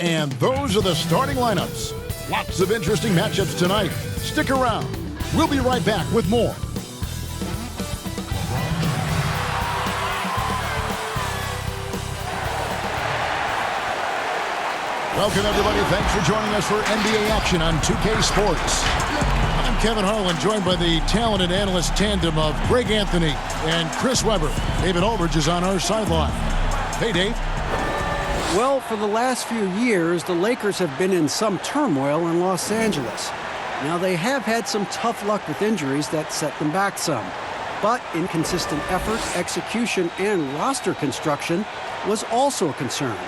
And those are the starting lineups. Lots of interesting matchups tonight. Stick around. We'll be right back with more. Welcome, everybody. Thanks for joining us for NBA action on 2K Sports. I'm Kevin Harlan, joined by the talented analyst tandem of Greg Anthony and Chris Webber. David Aldridge is on our sideline. Hey, Dave. Well, for the last few years, the Lakers have been in some turmoil in Los Angeles. Now, they have had some tough luck with injuries that set them back some. But inconsistent effort, execution, and roster construction was also a concern.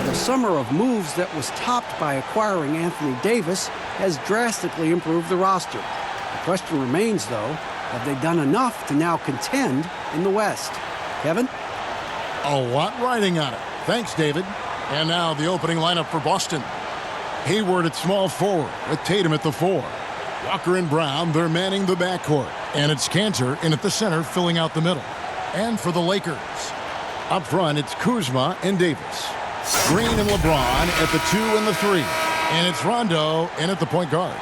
The summer of moves that was topped by acquiring Anthony Davis has drastically improved the roster. The question remains, though, have they done enough to now contend in the West? Kevin? A lot riding on it. Thanks, David. And now the opening lineup for Boston. Hayward at small forward with Tatum at the 4. Walker and Brown, they're manning the backcourt. And it's Cantor in at the center, filling out the middle. And for the Lakers, up front, it's Kuzma and Davis. Green and LeBron at the 2 and the 3. And it's Rondo in at the point guard.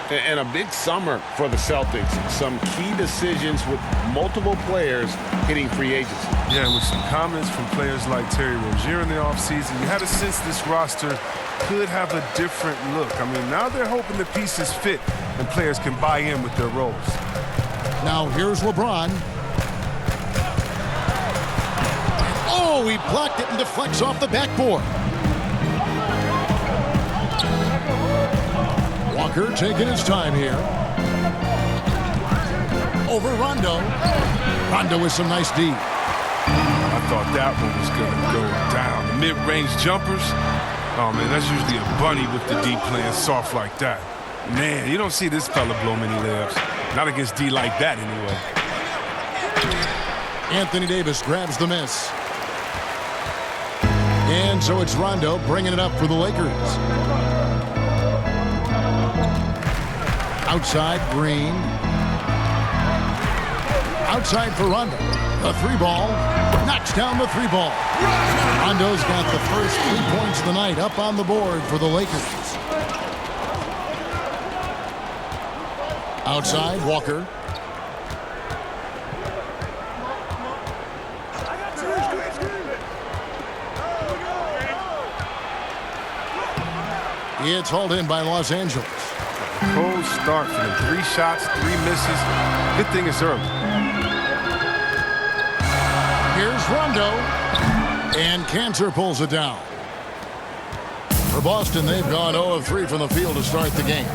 And a big summer for the Celtics. Some key decisions with multiple players hitting free agency. Yeah, with some comments from players like Terry Rozier in the offseason, you had a sense this roster could have a different look. I mean, now they're hoping the pieces fit and players can buy in with their roles. Now here's LeBron. Oh, he blocked it and deflects off the backboard. Walker taking his time here. Over Rondo. Rondo with some nice D. I thought that one was going to go down. The mid-range jumpers, oh, man, that's usually a bunny with the D playing soft like that. Man, you don't see this fella blow many layups. Not against D like that, anyway. Anthony Davis grabs the miss. And so it's Rondo bringing it up for the Lakers. Outside, Green. Outside for Rondo. The 3-ball. Knocks down the 3-ball. Rondo's got the first 3 points of the night up on the board for the Lakers. Outside, Walker. It's hauled in by Los Angeles. Cold start for them. 3 shots, 3 misses. Good thing it's early. Here's Rondo. And Cantor pulls it down. For Boston, they've gone 0 of 3 from the field to start the game.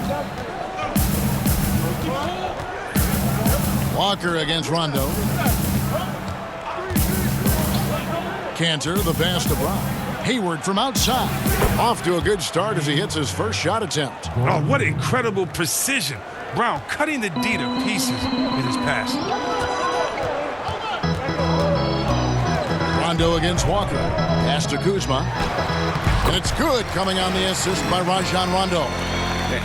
Walker against Rondo. Cantor, the pass to Brown. Hayward from outside. Off to a good start as he hits his first shot attempt. Oh, what incredible precision. Brown cutting the D to pieces with his pass. Rondo against Walker. Pass to Kuzma. And it's good, coming on the assist by Rajon Rondo.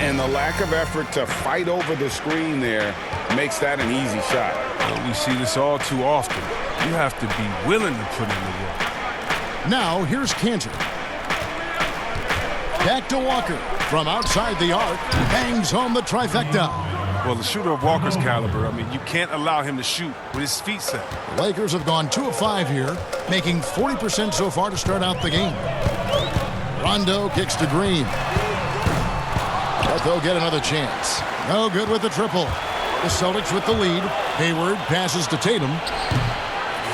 And the lack of effort to fight over the screen there makes that an easy shot. We see this all too often. You have to be willing to put in the work. Now, here's Cantor. Back to Walker. From outside the arc, bangs home the trifecta. Well, the shooter of Walker's caliber, I mean, you can't allow him to shoot with his feet set. The Lakers have gone 2 of 5 here, making 40% so far to start out the game. Rondo kicks to Green. But they'll get another chance. No good with the triple. The Celtics with the lead. Hayward passes to Tatum.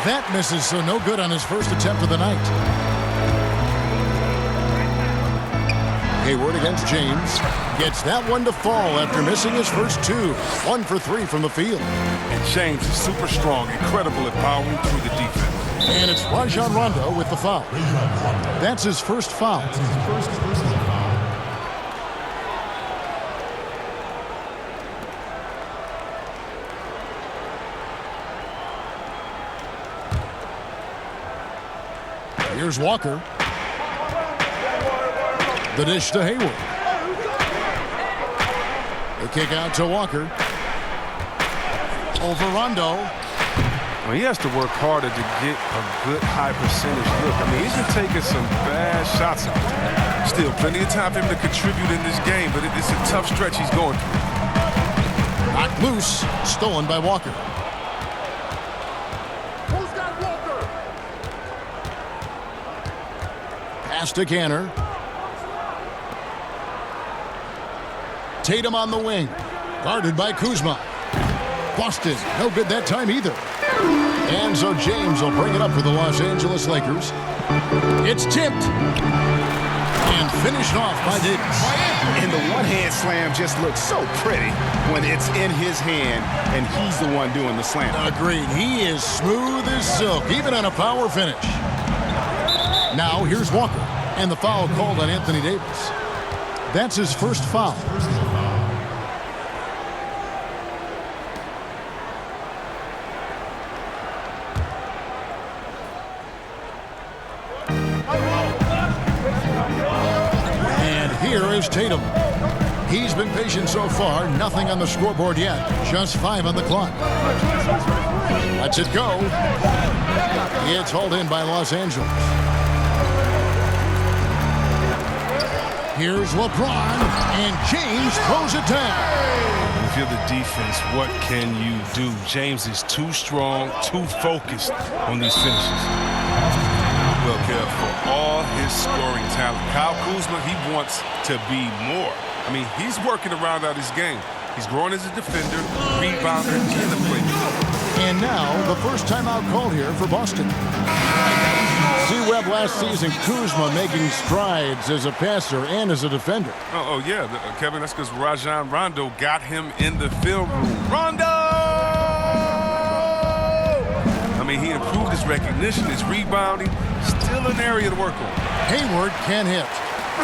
That misses, so no good on his first attempt of the night. Hayward against James. Gets that one to fall after missing his first 2. 1 for 3 from the field. And James is super strong, incredible at powering through the defense. And it's Rajon Rondo with the foul. That's his first foul. Here's Walker. The dish to Hayward. The kick out to Walker. Over Rondo. Well, he has to work harder to get a good high percentage look. I mean, he's been taking some bad shots out there. Still, plenty of time for him to contribute in this game, but it's a tough stretch he's going through. Knocked loose, stolen by Walker. Who's got Walker? Pass to Canner. Tatum on the wing, guarded by Kuzma. Boston, no good that time either. And so James will bring it up for the Los Angeles Lakers. It's tipped. And finished off by Davis. And the one-hand slam just looks so pretty when it's in his hand and he's the one doing the slam. Agreed. He is smooth as silk, even on a power finish. Now here's Walker. And the foul called on Anthony Davis. That's his first foul. Here is Tatum. He's been patient so far. Nothing on the scoreboard yet. Just 5 on the clock. Lets it go. It's hauled in by Los Angeles. Here's LeBron. And James throws it down. If you're the defense, what can you do? James is too strong, too focused on these finishes. Well, Kev, for all his scoring talent, Kyle Kuzma, he wants to be more. I mean, he's working to round out his game. He's growing as a defender, rebounder, and a playmaker. And now, the first timeout called here for Boston. See Webb last season, Kuzma making strides as a passer and as a defender. Yeah, Kevin, that's because Rajon Rondo got him in the film room. Rondo! I mean, he improved his recognition, his rebounding. Still an area to work on. Hayward can hit.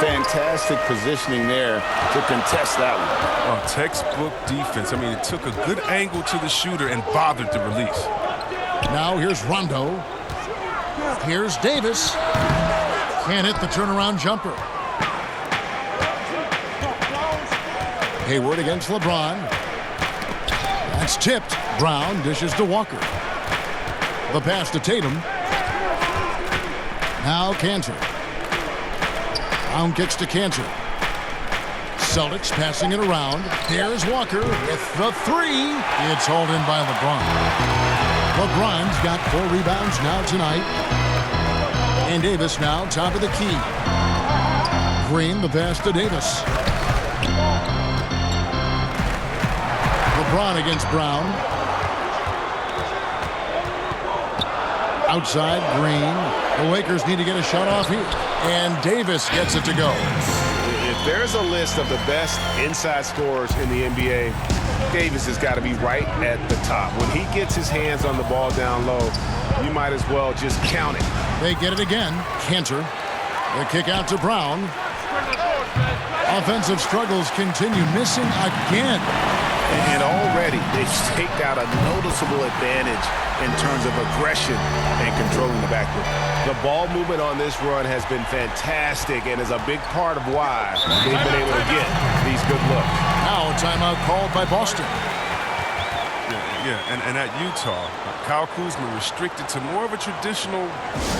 Fantastic positioning there to contest that one. Textbook defense. I mean, it took a good angle to the shooter and bothered the release. Now here's Rondo. Here's Davis. Can't hit the turnaround jumper. Hayward against LeBron. That's tipped. Brown dishes to Walker. The pass to Tatum. Now Cantor. Brown kicks to Cantor. Celtics passing it around. Here's Walker with the three. It's hauled in by LeBron. LeBron's got 4 rebounds now tonight. And Davis now top of the key. Green the pass to Davis. LeBron against Brown. Outside, Green. The Lakers need to get a shot off here. And Davis gets it to go. If there's a list of the best inside scorers in the NBA, Davis has got to be right at the top. When he gets his hands on the ball down low, you might as well just count it. They get it again. Cantor. The kick out to Brown. Offensive struggles continue. Missing again. And already they've staked out a noticeable advantage in terms of aggression and controlling the backcourt. The ball movement on this run has been fantastic and is a big part of why they've been able to get these good looks. Now a timeout called by Boston. And at Utah, Kyle Kuzma restricted to more of a traditional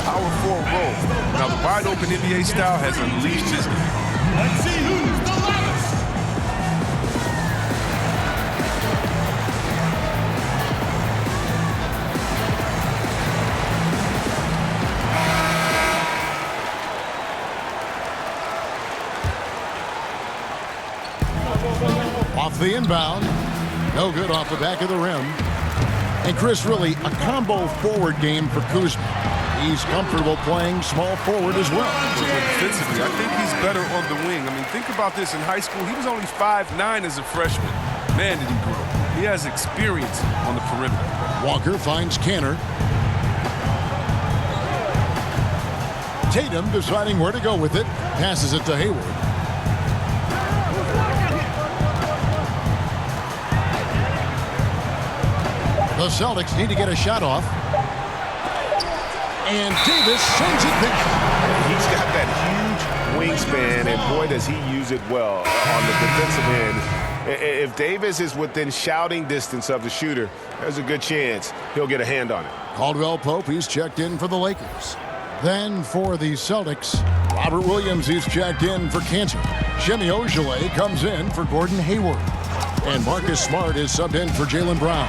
power forward role. Now the wide open NBA style has unleashed his game. Let's see who's the loudest. Off the inbound. No good off the back of the rim. And Chris, really, a combo forward game for Kuzma. He's comfortable playing small forward as well. Defensively, I think he's better on the wing. I mean, think about this. In high school, he was only 5'9" as a freshman. Man, did he grow. He has experience on the perimeter. Walker finds Cantor. Tatum deciding where to go with it. Passes it to Hayward. The Celtics need to get a shot off. And Davis sends it back. He's got that huge wingspan, and boy, does he use it well on the defensive end. If Davis is within shouting distance of the shooter, there's a good chance he'll get a hand on it. Caldwell Pope, he's checked in for the Lakers. Then for the Celtics, Robert Williams, he's checked in for Cantor. Semi Ojeleye comes in for Gordon Hayward. And Marcus Smart is subbed in for Jaylen Brown.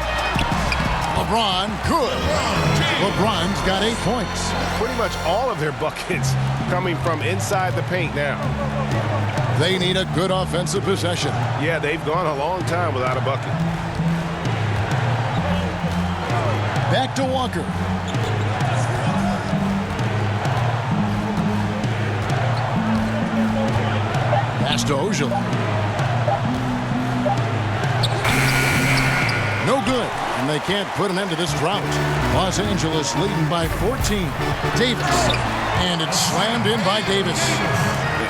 LeBron, good. LeBron's got 8 points. Pretty much all of their buckets coming from inside the paint now. They need a good offensive possession. Yeah, they've gone a long time without a bucket. Back to Walker. Pass to Ojeleye. No good, and they can't put an end to this drought. Los Angeles leading by 14. Davis, and it's slammed in by Davis.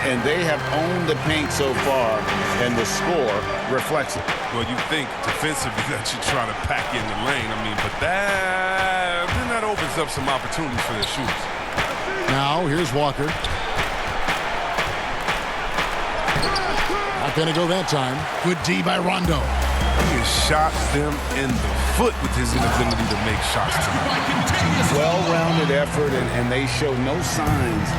And they have owned the paint so far, and the score reflects it. Well, you think defensively that you're trying to pack in the lane. I mean, but then that opens up some opportunities for their shooters. Now, here's Walker. Not going to go that time. Good D by Rondo. He has shot them in the foot with his inability to make shots tonight. Well-rounded effort, and they show no signs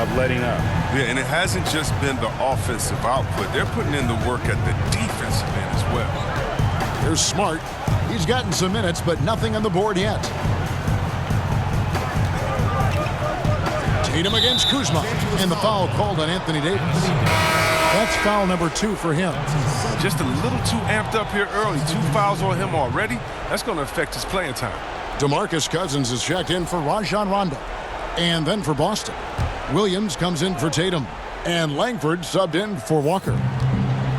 of letting up. Yeah, and it hasn't just been the offensive output. They're putting in the work at the defensive end as well. Here's Smart. He's gotten some minutes, but nothing on the board yet. Tatum against Kuzma, and the foul called on Anthony Davis. That's foul number 2 for him. Just a little too amped up here early. 2 fouls on him already. That's going to affect his playing time. DeMarcus Cousins is checked in for Rajon Rondo. And then for Boston, Williams comes in for Tatum. And Langford subbed in for Walker.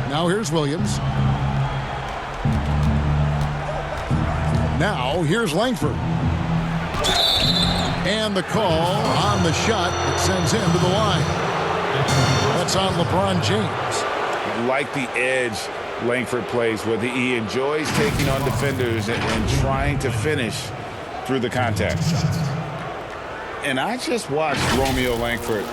Now here's Williams. Now here's Langford. And the call on the shot that sends him to the line. That's on LeBron James. Like the edge Langford plays with. He enjoys taking on defenders and trying to finish through the contact. And I just watched Romeo Langford.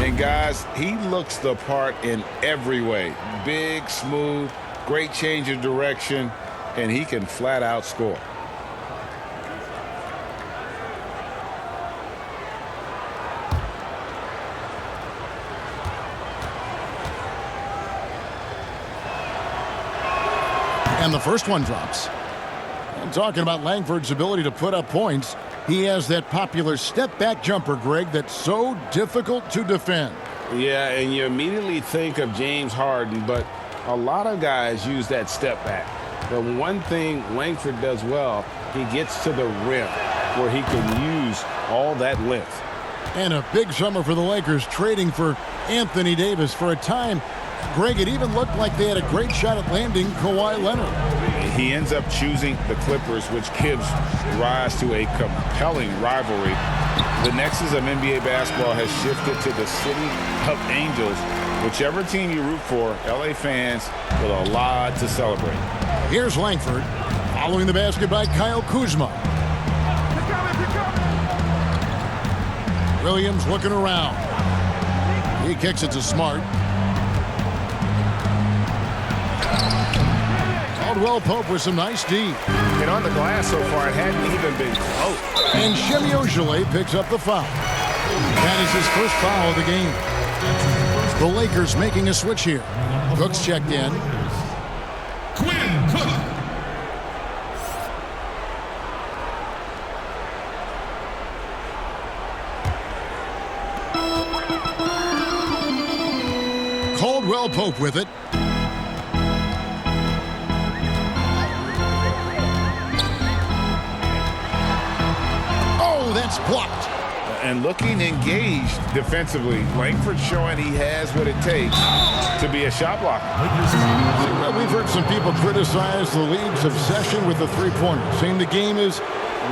And, guys, he looks the part in every way. Big, smooth, great change of direction, and he can flat out score. And the first one drops. I'm talking about Langford's ability to put up points. He has that popular step-back jumper, Greg, that's so difficult to defend. Yeah, and you immediately think of James Harden, but a lot of guys use that step back. The one thing Langford does well, he gets to the rim where he can use all that length. And a big summer for the Lakers, trading for Anthony Davis. For a time, Greg, it even looked like they had a great shot at landing Kawhi Leonard. He ends up choosing the Clippers, which gives rise to a compelling rivalry. The nexus of NBA basketball has shifted to the city of Angels. Whichever team you root for, LA fans with a lot to celebrate. Here's Langford, following the basket by Kyle Kuzma. Williams looking around. He kicks it to Smart. Caldwell Pope with some nice D. And on the glass so far, it hadn't even been close. And Semi Ojeleye picks up the foul. That is his first foul of the game. The Lakers making a switch here. Cook's checked in. Quinn Cook. Caldwell Pope with it. Oh, that's blocked. And looking engaged defensively, Langford showing he has what it takes to be a shot blocker. Well, we've heard some people criticize the league's obsession with the three-pointer, saying the game is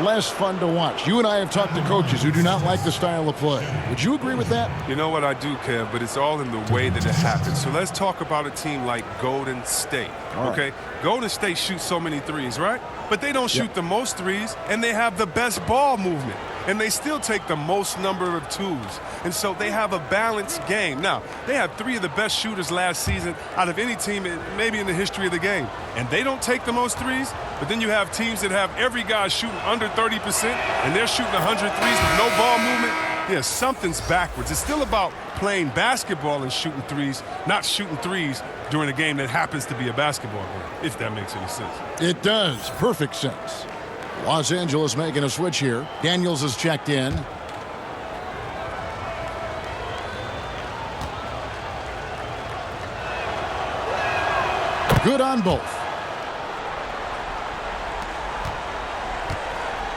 less fun to watch. You and I have talked to coaches who do not like the style of play. Would you agree with that? You know what, I do, Kev, but it's all in the way that it happens. So let's talk about a team like Golden State, okay? Golden State shoots so many threes, right? But they don't shoot the most threes, and they have the best ball movement. and they still take the most number of twos. And so they have a balanced game. Now, they had 3 of the best shooters last season out of any team maybe in the history of the game. And they don't take the most threes, but then you have teams that have every guy shooting under 30%, and they're shooting 100 threes with no ball movement. Yeah, something's backwards. It's still about playing basketball and shooting threes, not shooting threes during a game that happens to be a basketball game, if that makes any sense. It does. Perfect sense. Los Angeles making a switch here. Daniels is checked in. Good on both.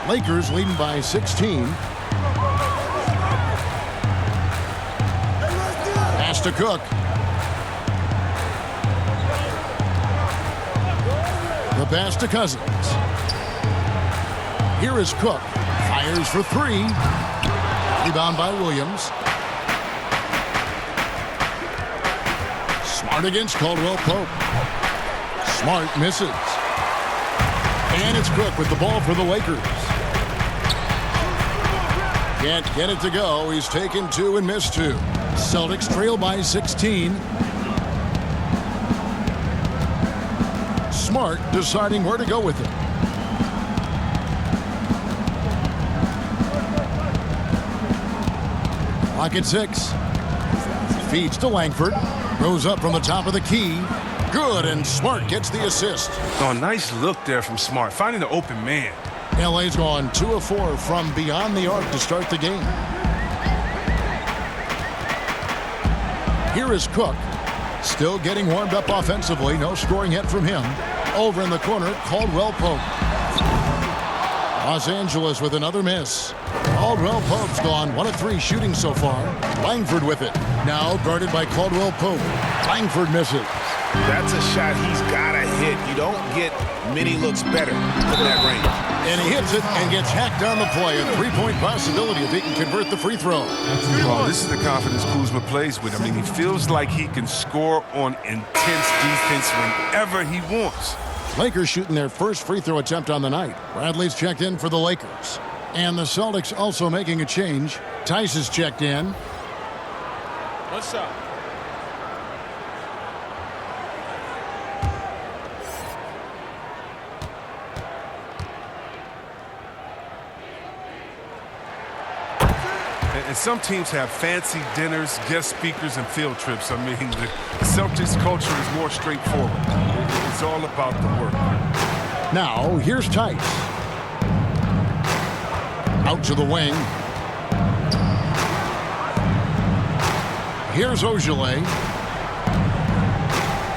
Lakers leading by 16. Pass to Cook. The pass to Cousins. Here is Cook. Fires for 3. Rebound by Williams. Smart against Caldwell Pope. Smart misses. And it's Cook with the ball for the Lakers. Can't get it to go. He's taken 2 and missed 2. Celtics trail by 16. Smart deciding where to go with it. Clock at 6. Feeds to Langford. Goes up from the top of the key. Good, and Smart gets the assist. Oh, nice look there from Smart, finding the open man. LA's gone 2 of 4 from beyond the arc to start the game. Here is Cook. Still getting warmed up offensively. No scoring yet from him. Over in the corner, Caldwell Pope. Los Angeles with another miss. Caldwell Pope's gone 1 of 3 shooting so far. Langford with it. Now guarded by Caldwell Pope. Langford misses. That's a shot he's got to hit. You don't get many looks better from that range. And he hits it and gets hacked down the play. A 3-point possibility if he can convert the free throw. Oh, this is the confidence Kuzma plays with. I mean, he feels like he can score on intense defense whenever he wants. Lakers shooting their first free throw attempt on the night. Bradley's checked in for the Lakers. And the Celtics also making a change. Tice is checked in. What's up? And some teams have fancy dinners, guest speakers, and field trips. I mean, the Celtics culture is more straightforward. It's all about the work. Now, here's Tice. Out to the wing. Here's Ogilvy.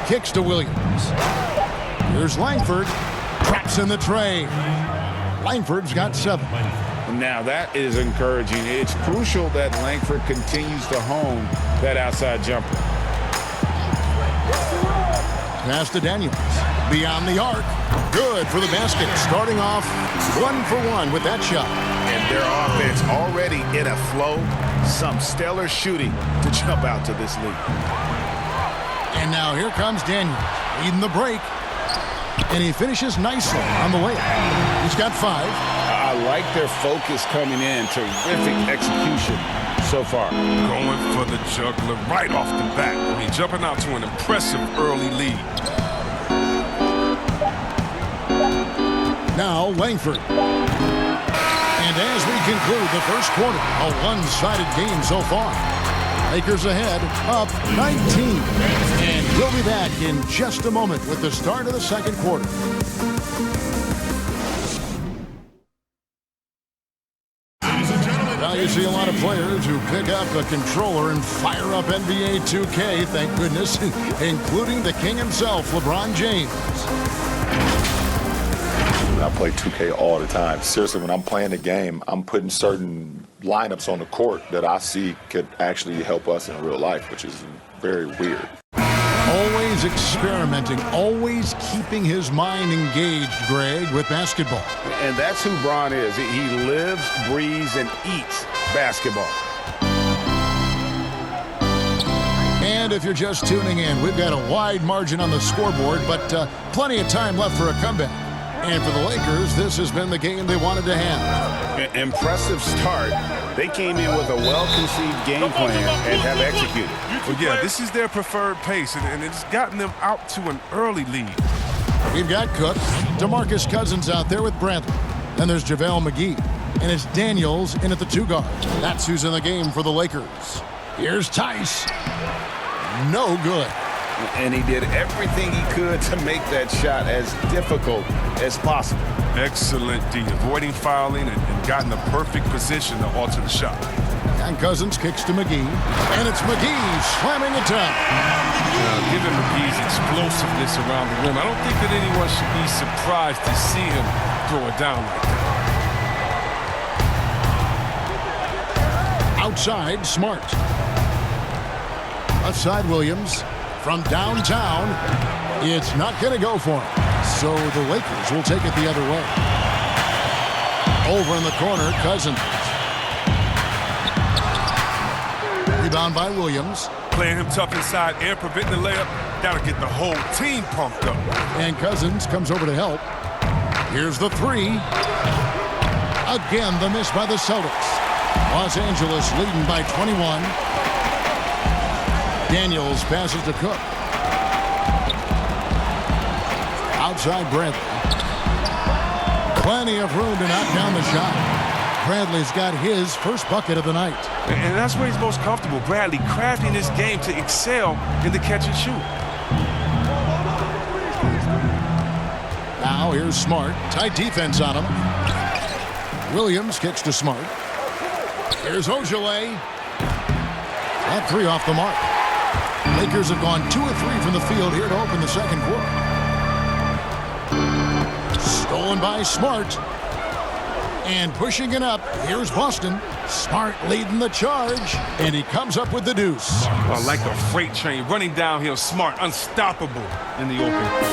Kicks to Williams. Here's Langford. Traps in the tray. Langford's got 7. Now that is encouraging. It's crucial that Langford continues to hone that outside jumper. Pass to Daniels. Beyond the arc. Good for the basket. Starting off 1 for 1 with that shot. And their offense already in a flow. Some stellar shooting to jump out to this lead. And now here comes Daniels. Leading the break. And he finishes nicely on the way. He's got 5. I like their focus coming in. Terrific execution so far. Going for the juggler right off the bat. I mean, jumping out to an impressive early lead. Now Langford. And as we conclude the first quarter, a one-sided game so far. Lakers ahead, up 19. And we'll be back in just a moment with the start of the second quarter. Now you see a lot of players who pick up a controller and fire up NBA 2K, thank goodness, including the king himself, LeBron James. I play 2K all the time. Seriously, when I'm playing the game, I'm putting certain lineups on the court that I see could actually help us in real life, which is very weird. Always experimenting, always keeping his mind engaged, Greg, with basketball. And that's who Bron is. He lives, breathes, and eats basketball. And if you're just tuning in, we've got a wide margin on the scoreboard, but plenty of time left for a comeback. And for the Lakers, this has been the game they wanted to have. Impressive start. They came in with a well-conceived game plan and have executed. Well, yeah, this is their preferred pace, and it's gotten them out to an early lead. We've got Cook, DeMarcus Cousins out there with Bradley. Then there's JaVale McGee. And it's Daniels in at the 2 guard. That's who's in the game for the Lakers. Here's Tice. No good. And he did everything he could to make that shot as difficult as possible. Excellent D, avoiding fouling and got in the perfect position to alter the shot. And Cousins kicks to McGee. And it's McGee slamming it down. Given McGee's explosiveness around the rim, I don't think that anyone should be surprised to see him throw it down like that. Outside, Smart. Left side, Williams. From downtown, it's not going to go for him. So the Lakers will take it the other way. Over in the corner, Cousins. Rebound by Williams. Playing him tough inside and preventing the layup. That'll get the whole team pumped up. And Cousins comes over to help. Here's the 3. Again, the miss by the Celtics. Los Angeles leading by 21. Daniels passes to Cook. Outside Bradley. Plenty of room to knock down the shot. Bradley's got his first bucket of the night. And that's where he's most comfortable. Bradley crafting this game to excel in the catch and shoot. Now here's Smart. Tight defense on him. Williams kicks to Smart. Here's Ojale. That 3 off the mark. Lakers have gone 2 of 3 from the field here to open the second quarter. Stolen by Smart. And pushing it up, here's Boston. Smart leading the charge, and he comes up with the deuce. Like a freight train running downhill. Smart, unstoppable in the open court.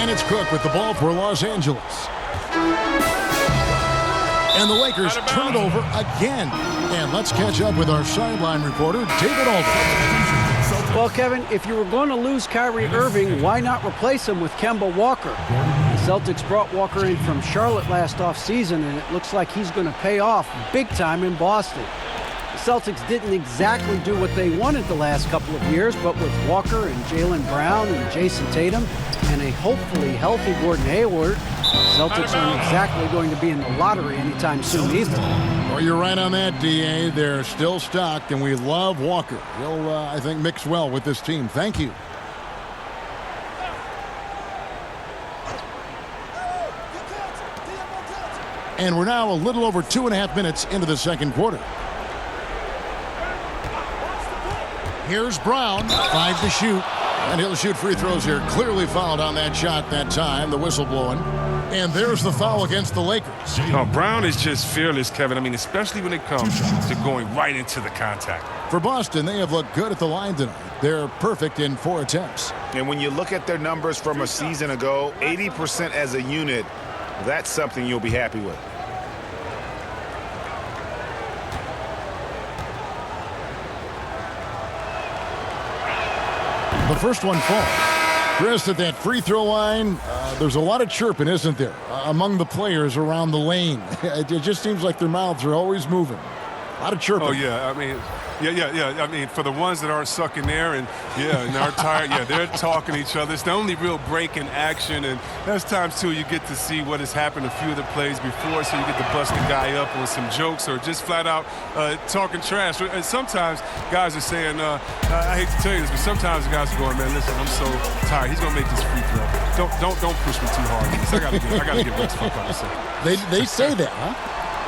And it's Cook with the ball for Los Angeles. And the Lakers turn it over again. And let's catch up with our sideline reporter, David Aldridge. Well, Kevin, if you were going to lose Kyrie Irving, why not replace him with Kemba Walker? The Celtics brought Walker in from Charlotte last offseason, and it looks like he's going to pay off big time in Boston. The Celtics didn't exactly do what they wanted the last couple of years, but with Walker and Jaylen Brown and Jason Tatum and a hopefully healthy Gordon Hayward, the Celtics aren't exactly going to be in the lottery anytime soon either. Well, you're right on that, D.A. They're still stocked, and we love Walker. He'll, I think, mix well with this team. Thank you. And we're now a little over 2.5 minutes into the second quarter. Here's Brown, 5 to shoot. And he'll shoot free throws here. Clearly fouled on that shot that time, the whistle blowing. And there's the foul against the Lakers. Oh, Brown is just fearless, Kevin. I mean, especially when it comes to going right into the contact. For Boston, they have looked good at the line tonight. They're perfect in 4 attempts. And when you look at their numbers from a season ago, 80% as a unit, that's something you'll be happy with. The first one falls. Chris, at that free throw line, there's a lot of chirping, isn't there, among the players around the lane. It just seems like their mouths are always moving. A lot of chirping. Oh, yeah. I mean, yeah. I mean, for the ones that aren't sucking there and aren't tired, they're talking to each other. It's the only real break in action. And there's times, too, you get to see what has happened a few of the plays before, so you get to bust the guy up with some jokes or just flat out talking trash. And sometimes guys are saying, I hate to tell you this, but sometimes the guys are going, man, listen, I'm so tired. He's going to make this free throw. Don't push me too hard. I got to get rest for a second. They say that, huh?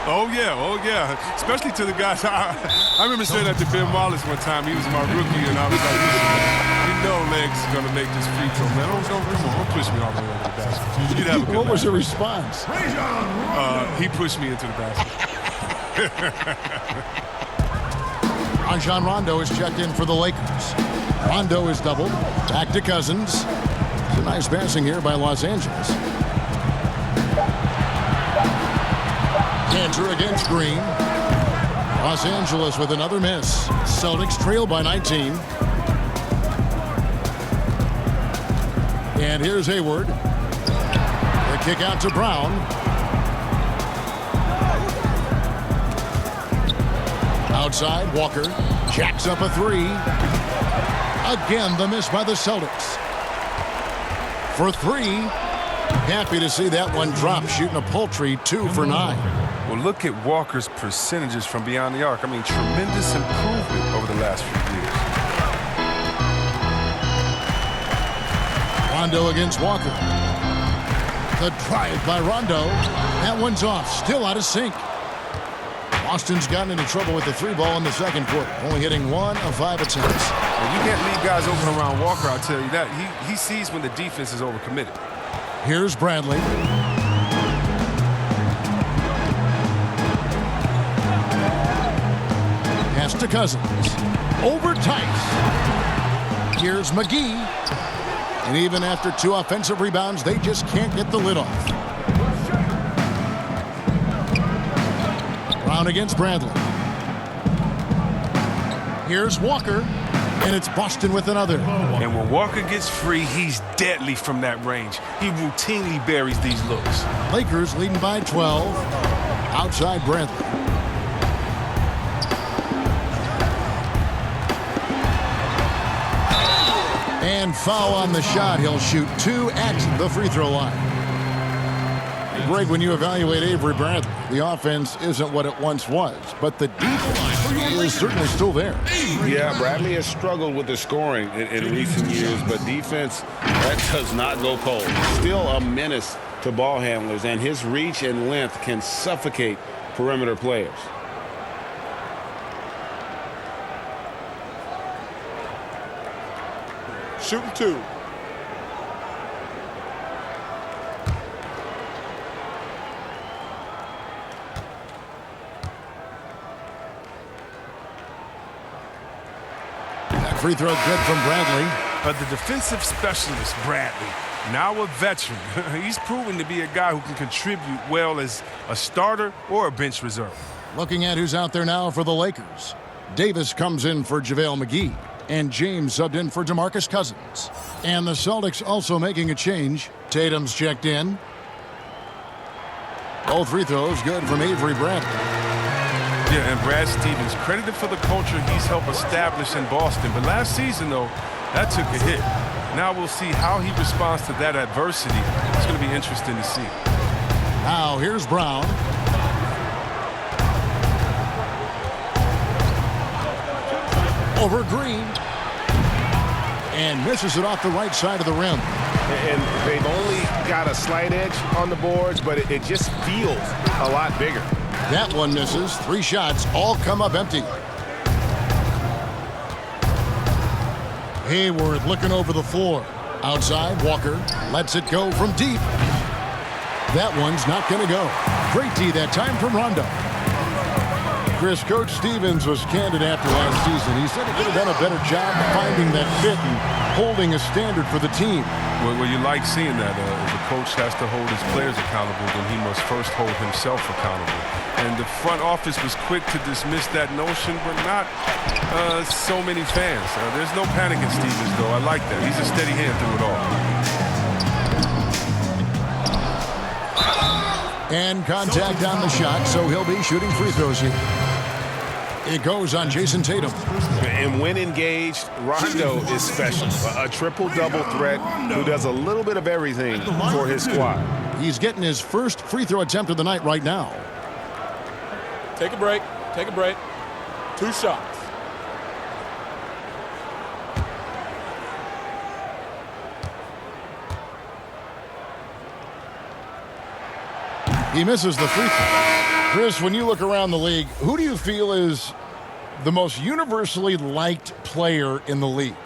Oh, yeah. Especially to the guys. I remember saying that to Ben Wallace one time. He was my rookie, and I was like, you know Legs is going to make this free throw, man. Don't push me all the way over the basket. You'd have a good What was night. the response? He pushed me into the basket. Rajon Rondo is checked in for the Lakers. Rondo is doubled. Back to Cousins. It's a nice passing here by Los Angeles. Cantor against Green. Los Angeles with another miss. Celtics trail by 19. And here's Hayward. The Kick out to Brown. Outside, Walker jacks up a three. Again, the miss by the Celtics. For three. Happy to see that one drop, shooting a paltry 2 for 9. Well, look at Walker's percentages from beyond the arc. I mean, tremendous improvement over the last few years. Rondo against Walker. The drive by Rondo. That one's off, still out of sync. Boston's gotten into trouble with the three ball in the second quarter, only hitting 1 of 5 attempts. Well, you can't leave guys open around Walker, I'll tell you that. He sees when the defense is overcommitted. Here's Bradley. Pass to Cousins. Over Tice. Here's McGee. And even after 2 offensive rebounds, they just can't get the lid off. Brown against Bradley. Here's Walker. And it's Boston with another. And when Walker gets free, he's deadly from that range. He routinely buries these looks. Lakers leading by 12. Outside Bradley. And foul on the shot. He'll shoot 2 at the free throw line. Greg, when you evaluate Avery Bradley, the offense isn't what it once was, but the defense is certainly still there. Yeah, Bradley has struggled with the scoring in recent years, but defense, that does not go cold. Still a menace to ball handlers, and his reach and length can suffocate perimeter players. Shooting 2. Free throw good from Bradley. But the defensive specialist, Bradley, now a veteran. He's proven to be a guy who can contribute well as a starter or a bench reserve. Looking at who's out there now for the Lakers. Davis comes in for JaVale McGee. And James subbed in for DeMarcus Cousins. And the Celtics also making a change. Tatum's checked in. All free throws good from Avery Bradley. Yeah, and Brad Stevens, credited for the culture he's helped establish in Boston. But last season, though, that took a hit. Now we'll see how he responds to that adversity. It's going to be interesting to see. Now here's Brown. Over Green. And misses it off the right side of the rim. And they've only got a slight edge on the boards, but it just feels a lot bigger. That one misses. 3 shots all come up empty. Hayward looking over the floor. Outside, Walker lets it go from deep. That one's not going to go. Great D that time from Rondo. Chris, Coach Stevens was candid after last season. He said he could have done a better job finding that fit and holding a standard for the team. Well, you like seeing that. If a coach has to hold his players accountable, then he must first hold himself accountable. And the front office was quick to dismiss that notion, but not so many fans. There's no panic in Stevens, though. I like that. He's a steady hand through it all. And contact on the shot, so he'll be shooting free throws here. It goes on Jason Tatum. And when engaged, Rondo is special. A triple-double threat who does a little bit of everything for his squad. He's getting his first free throw attempt of the night right now. Take a break. Take a break. 2 shots. He misses the free throw. Chris, when you look around the league, who do you feel is the most universally liked player in the league?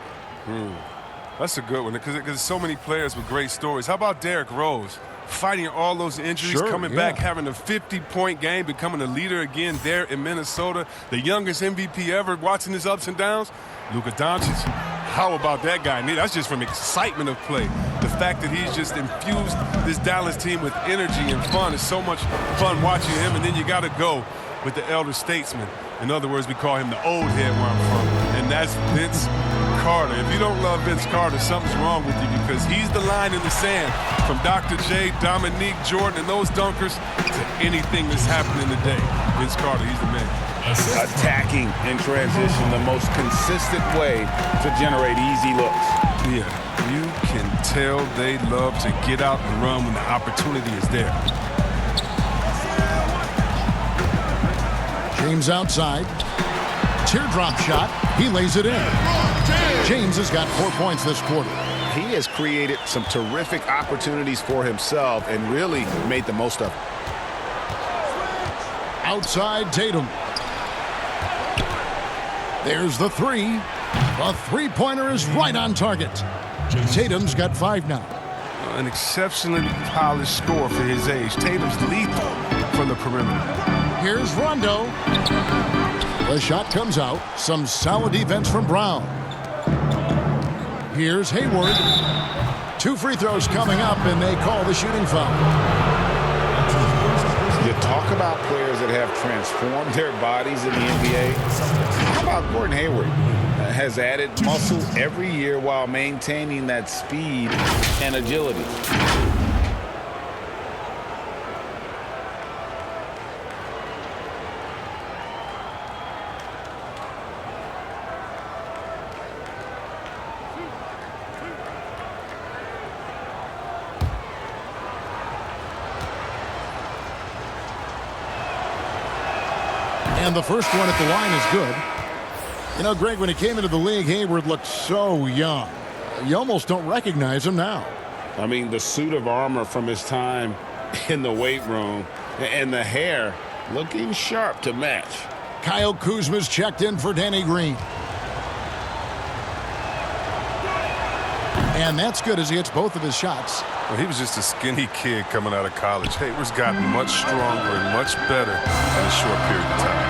That's a good one because there's so many players with great stories. How about Derrick Rose? Fighting all those injuries, coming back, having a 50-point game, becoming a leader again there in Minnesota. The youngest MVP ever, watching his ups and downs. Luka Doncic. How about that guy? That's just from excitement of play. The fact that he's just infused this Dallas team with energy and fun. It's so much fun watching him. And then you got to go with the elder statesman. In other words, we call him the old head where I'm from. And and that's Vince Carter. If you don't love Vince Carter, something's wrong with you, because he's the line in the sand from Dr. J, Dominique, Jordan, and those dunkers to anything that's happening today. Vince Carter, he's the man. Attacking in transition, the most consistent way to generate easy looks. Yeah, you can tell they love to get out and run when the opportunity is there. James outside. Teardrop shot. He lays it in. James has got 4 points this quarter. He has created some terrific opportunities for himself and really made the most of it. Outside Tatum. There's the three. The three-pointer is right on target. Tatum's got 5 now. An exceptionally polished score for his age. Tatum's lethal from the perimeter. Here's Rondo. The shot comes out. Some solid defense from Brown. Here's Hayward. 2 free throws coming up, and they call the shooting foul. You talk about players that have transformed their bodies in the NBA. How about Gordon Hayward? Has added muscle every year while maintaining that speed and agility. And the first one at the line is good. You know, Greg, when he came into the league, Hayward looked so young. You almost don't recognize him now. I mean, the suit of armor from his time in the weight room and the hair looking sharp to match. Kyle Kuzma's checked in for Danny Green. And that's good as he hits both of his shots. Well, he was just a skinny kid coming out of college. Hayward's gotten much stronger and much better in a short period of time.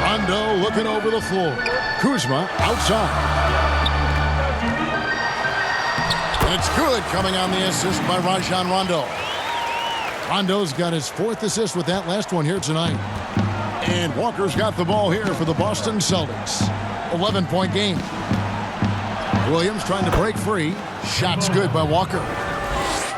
Rondo looking over the floor. Kuzma outside. And it's good, coming on the assist by Rajon Rondo. Rondo's got his 4th assist with that last one here tonight. And Walker's got the ball here for the Boston Celtics. 11-point game. Williams trying to break free. Shot's good by Walker.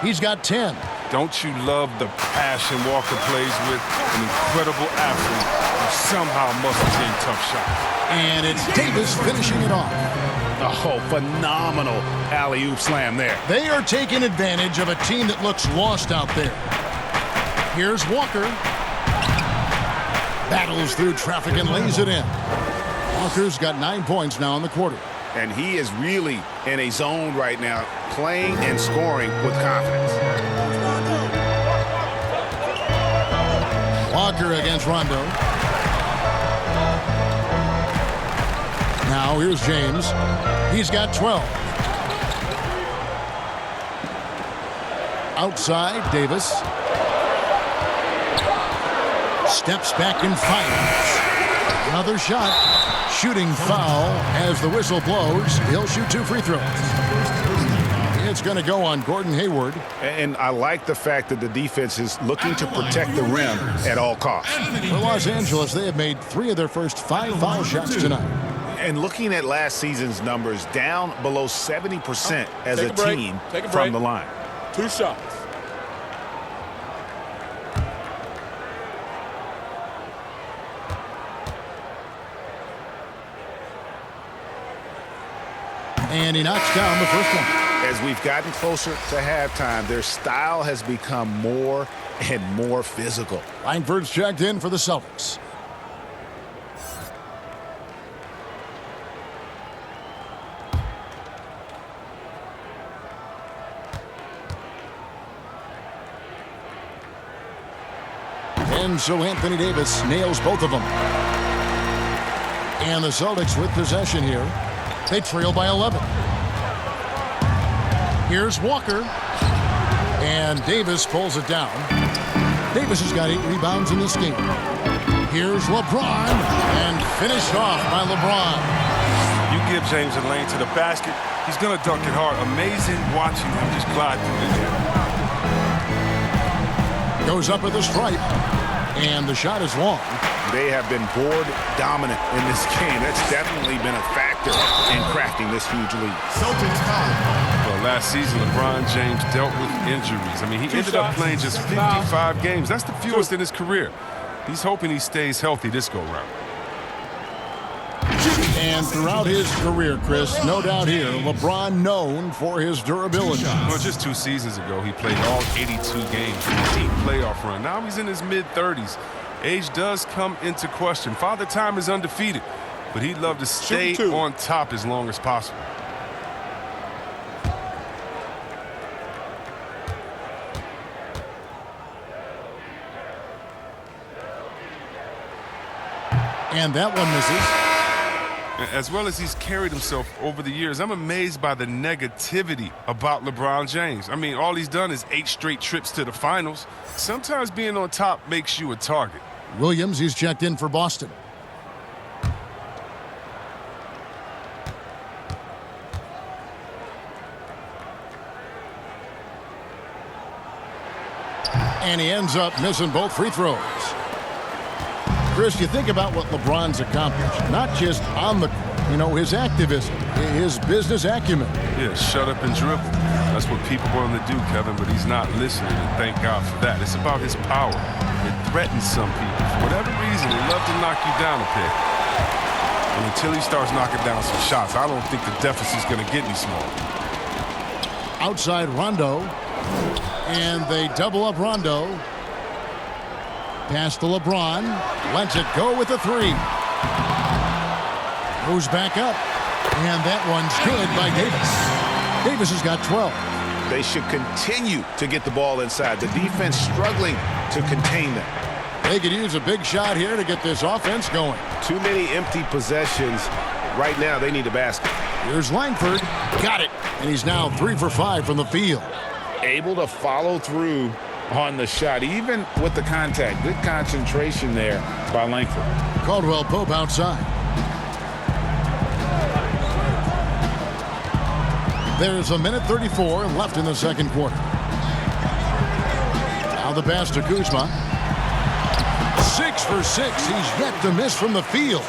He's got 10. Don't you love the passion Walker plays with? An incredible athlete who somehow muscles in tough shots. And it's Davis finishing it off. Oh, phenomenal alley-oop slam there. They are taking advantage of a team that looks lost out there. Here's Walker. Battles through traffic and lays it in. Walker's got 9 points now in the quarter. And he is really in a zone right now, playing and scoring with confidence. Walker against Rondo. Now here's James. He's got 12. Outside, Davis. Steps back and fires. Another shot. Shooting foul as the whistle blows. He'll shoot 2 free throws. It's going to go on Gordon Hayward. And I like the fact that the defense is looking to protect the rim at all costs. For Los Angeles, they have made 3 of their first 5 foul shots tonight. And looking at last season's numbers, down below 70% as a team from the line. 2 shots. And he knocks down the first one. As we've gotten closer to halftime, their style has become more and more physical. Langford's checked in for the Celtics. And so Anthony Davis nails both of them. And the Celtics with possession here. They trail by 11. Here's Walker. And Davis pulls it down. Davis has got 8 rebounds in this game. Here's LeBron. And finished off by LeBron. You give James a lane to the basket, he's going to dunk it hard. Amazing watching him just glide through in there. Goes up with a stripe. And the shot is long. They have been board dominant in this game. That's definitely been a factor in crafting this huge lead. Celtics time. Well, last season, LeBron James dealt with injuries. I mean, he ended up playing just 55 games. That's the fewest in his career. He's hoping he stays healthy this go-round. And throughout his career, Chris, no doubt here, LeBron known for his durability. Well, just 2 seasons ago, he played all 82 games in a deep playoff run. Now he's in his mid-30s. Age does come into question. Father Time is undefeated, but he'd love to stay on top as long as possible. And that one misses. As well as he's carried himself over the years, I'm amazed by the negativity about LeBron James. I mean, all he's done is 8 straight trips to the finals. Sometimes being on top makes you a target. Williams, he's checked in for Boston. And he ends up missing both free throws. Chris, you think about what LeBron's accomplished, not just on the court, you know, his activism, his business acumen. Yeah, shut up and dribble. That's what people want him to do, Kevin, but he's not listening, and thank God for that. It's about his power. It threatens some people. For whatever reason, they love to knock you down a bit. And until he starts knocking down some shots, I don't think the deficit's going to get any smaller. Outside Rondo, and they double up Rondo. Pass to LeBron, lets it go with a 3. Goes back up, and that one's good by Davis. Davis has got 12. They should continue to get the ball inside. The defense struggling to contain them. They could use a big shot here to get this offense going. Too many empty possessions. Right now, they need a basket. Here's Langford, got it, and he's now 3 for 5 from the field. Able to follow through on the shot, even with the contact. Good concentration there by Langford. Caldwell Pope outside. There's a minute 34 left in the second quarter. Now the pass to Kuzma. 6 for 6. He's yet to miss from the field.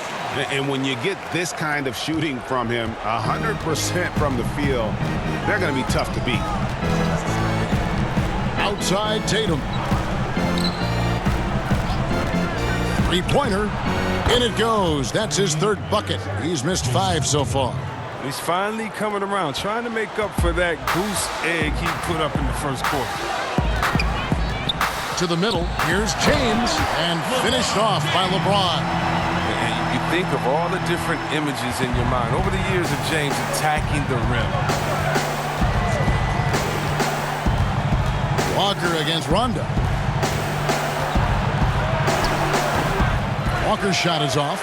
And when you get this kind of shooting from him, 100% from the field, they're going to be tough to beat. Outside Tatum. 3-pointer. In it goes. That's his 3rd bucket. He's missed 5 so far. He's finally coming around, trying to make up for that goose egg he put up in the first quarter. To the middle. Here's James. And finished off by LeBron. And you think of all the different images in your mind over the years of James attacking the rim. Walker against Rondo. Walker's shot is off.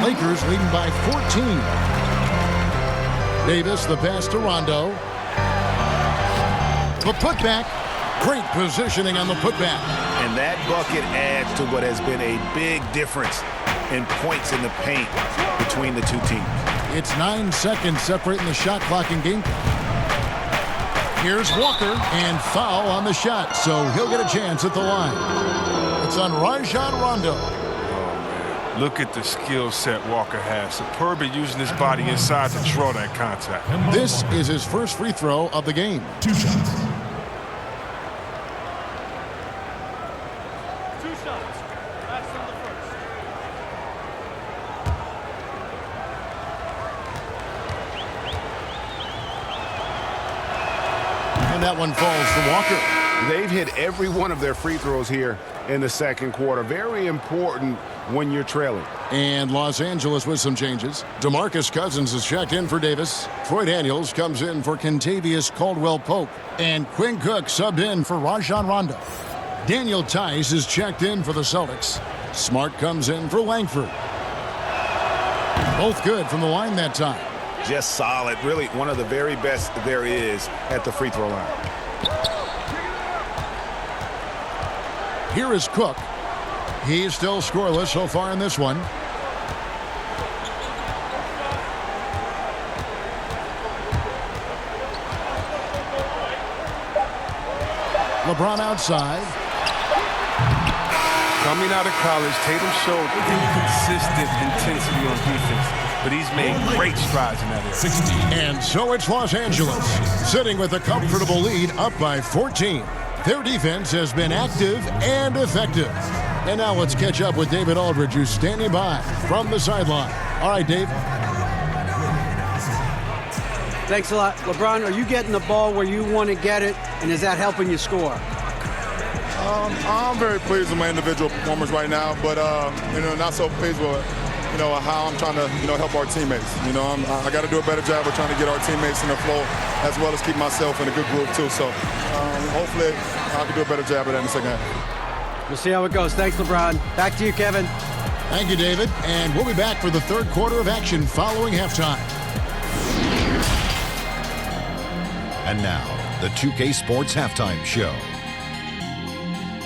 Lakers leading by 14. Davis, the pass to Rondo. The putback. Great positioning on the putback. And that bucket adds to what has been a big difference in points in the paint between the two teams. It's 9 seconds separating the shot clock and game clock. Here's Walker, and foul on the shot, so he'll get a chance at the line. It's on Rajon Rondo. Oh, man. Look at the skill set Walker has. Superb at using his body inside to draw that contact. This is his first free throw of the game. 2 shots. 2 shots. That's on the first. And that one falls for Walker. They've hit every one of their free throws here in the second quarter. Very important when you're trailing. And Los Angeles with some changes. DeMarcus Cousins is checked in for Davis. Troy Daniels comes in for Kentavious Caldwell-Pope. And Quinn Cook subbed in for Rajon Rondo. Daniel Tice is checked in for the Celtics. Smart comes in for Langford. Both good from the line that time. Just solid. Really one of the very best there is at the free throw line. Here is Cook. He's still scoreless so far in this one. LeBron outside. Coming out of college, Tatum showed inconsistent intensity on defense, but he's made great strides in that area. And so it's Los Angeles, sitting with a comfortable lead up by 14. Their defense has been active and effective. And now let's catch up with David Aldridge, who's standing by from the sideline. All right, Dave. Thanks a lot. LeBron, are you getting the ball where you want to get it, and is that helping you score? I'm very pleased with my individual performance right now, but not so pleased with how I'm trying to help our teammates. I got to do a better job of trying to get our teammates in the flow, as well as keep myself in a good groove too. So hopefully I can do a better job of that in the second half. We'll see how it goes. Thanks, LeBron. Back to you, Kevin. Thank you, David. And we'll be back for the third quarter of action following halftime. And now, the 2K Sports Halftime Show.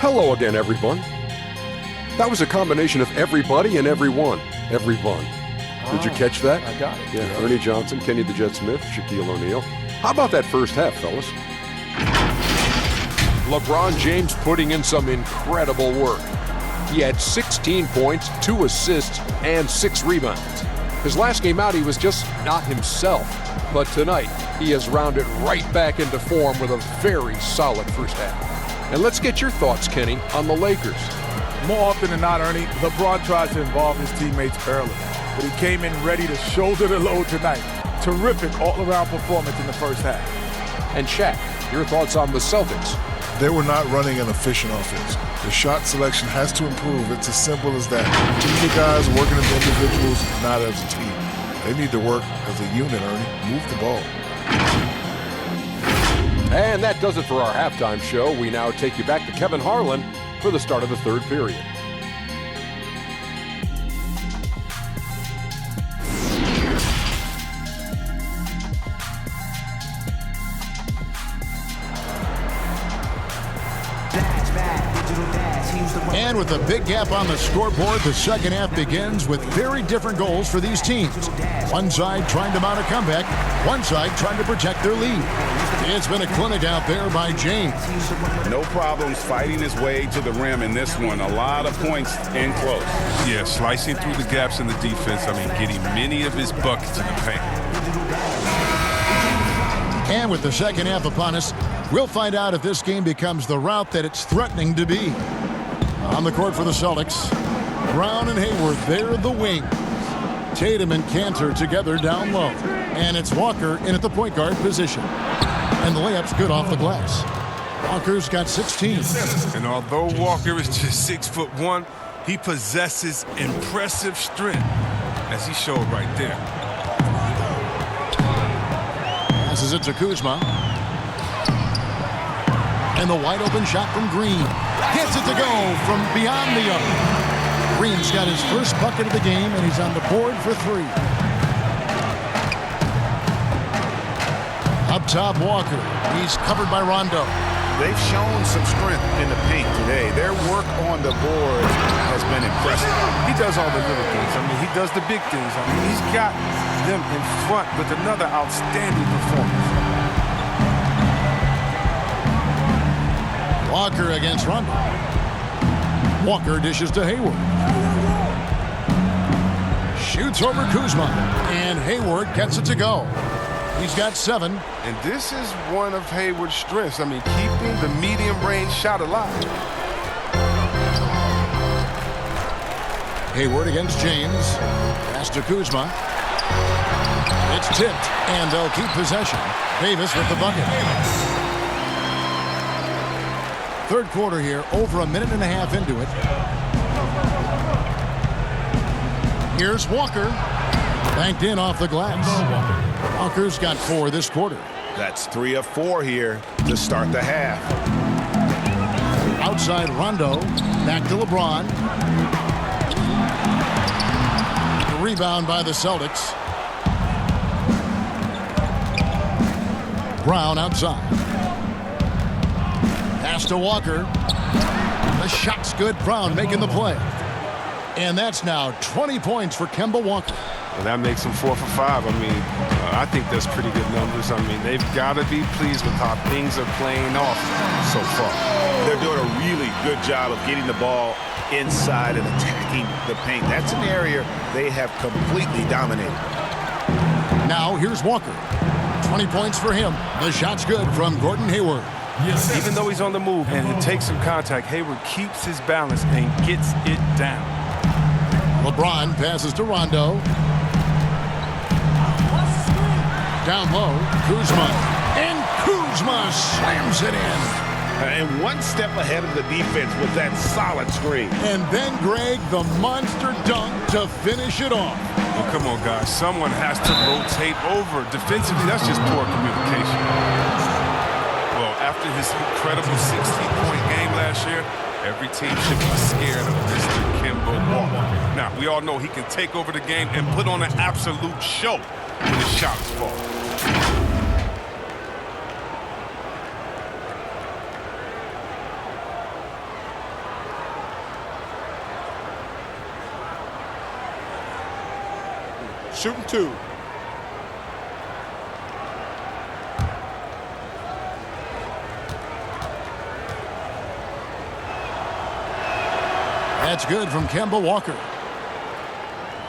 Hello again, everyone. That was a combination of everybody and everyone. Everyone. Did you catch that? I got it. Yeah, Ernie Johnson, Kenny the Jet Smith, Shaquille O'Neal. How about that first half, fellas? LeBron James putting in some incredible work. He had 16 points, 2 assists, and 6 rebounds. His last game out, he was just not himself. But tonight, he has rounded right back into form with a very solid first half. And let's get your thoughts, Kenny, on the Lakers. More often than not, Ernie, LeBron tries to involve his teammates early, but he came in ready to shoulder the load tonight. Terrific all-around performance in the first half. And Shaq, your thoughts on the Celtics? They were not running an efficient offense. The shot selection has to improve. It's as simple as that. Too many guys working as individuals, not as a team. They need to work as a unit, Ernie. Move the ball. And that does it for our halftime show. We now take you back to Kevin Harlan for the start of the third period. And with a big gap on the scoreboard, the second half begins with very different goals for these teams. One side trying to mount a comeback, one side trying to protect their lead. It's been a clinic out there by James. No problems fighting his way to the rim in this one. A lot of points in close. Yeah, slicing through the gaps in the defense. Getting many of his buckets in the paint. And with the second half upon us, we'll find out if this game becomes the route that it's threatening to be. On the court for the Celtics, Brown and Hayward, they're the wings. Tatum and Cantor together down low. And it's Walker in at the point guard position. And the layup's good off the glass. Walker's got 16. And although Walker is just 6'1", he possesses impressive strength, as he showed right there. Passes it to Kuzma. And the wide open shot from Green. Gets it to go from beyond the arc. Green's got his first bucket of the game, and he's on the board for 3. Up top, Walker. He's covered by Rondo. They've shown some strength in the paint today. Their work on the boards has been impressive. He does all the little things. He does the big things. He's got them in front with another outstanding performance. Walker against Rondo. Walker dishes to Hayward. Shoots over Kuzma. And Hayward gets it to go. He's got 7. And this is one of Hayward's strengths. Keeping the medium range shot alive. Hayward against James. Pass to Kuzma. It's tipped, and they'll keep possession. Davis with the bucket. Third quarter here, over a minute and a half into it. Here's Walker. Banked in off the glass. Walker's got 4 this quarter. That's 3 of 4 here to start the half. Outside Rondo. Back to LeBron. Rebound by the Celtics. Brown outside. Pass to Walker. The shot's good. Brown making the play. And that's now 20 points for Kemba Walker. Well, that makes him 4 for 5. I think that's pretty good numbers. They've got to be pleased with how things are playing off so far. They're doing a really good job of getting the ball inside and attacking the paint. That's an area they have completely dominated. Now here's Walker. 20 points for him. The shot's good from Gordon Hayward. Yes. Even though he's on the move and it takes some contact, Hayward keeps his balance and gets it down. LeBron passes to Rondo. Down low, Kuzma. And Kuzma slams it in. And one step ahead of the defense with that solid screen. And then, Greg, the monster dunk to finish it off. Oh, come on, guys. Someone has to rotate over. Defensively, that's just poor communication. Well, after his incredible 60-point game last year, every team should be scared of Mr. Kemba Walker. Now, we all know he can take over the game and put on an absolute show when his shots fall. Shooting 2. That's good from Kemba Walker.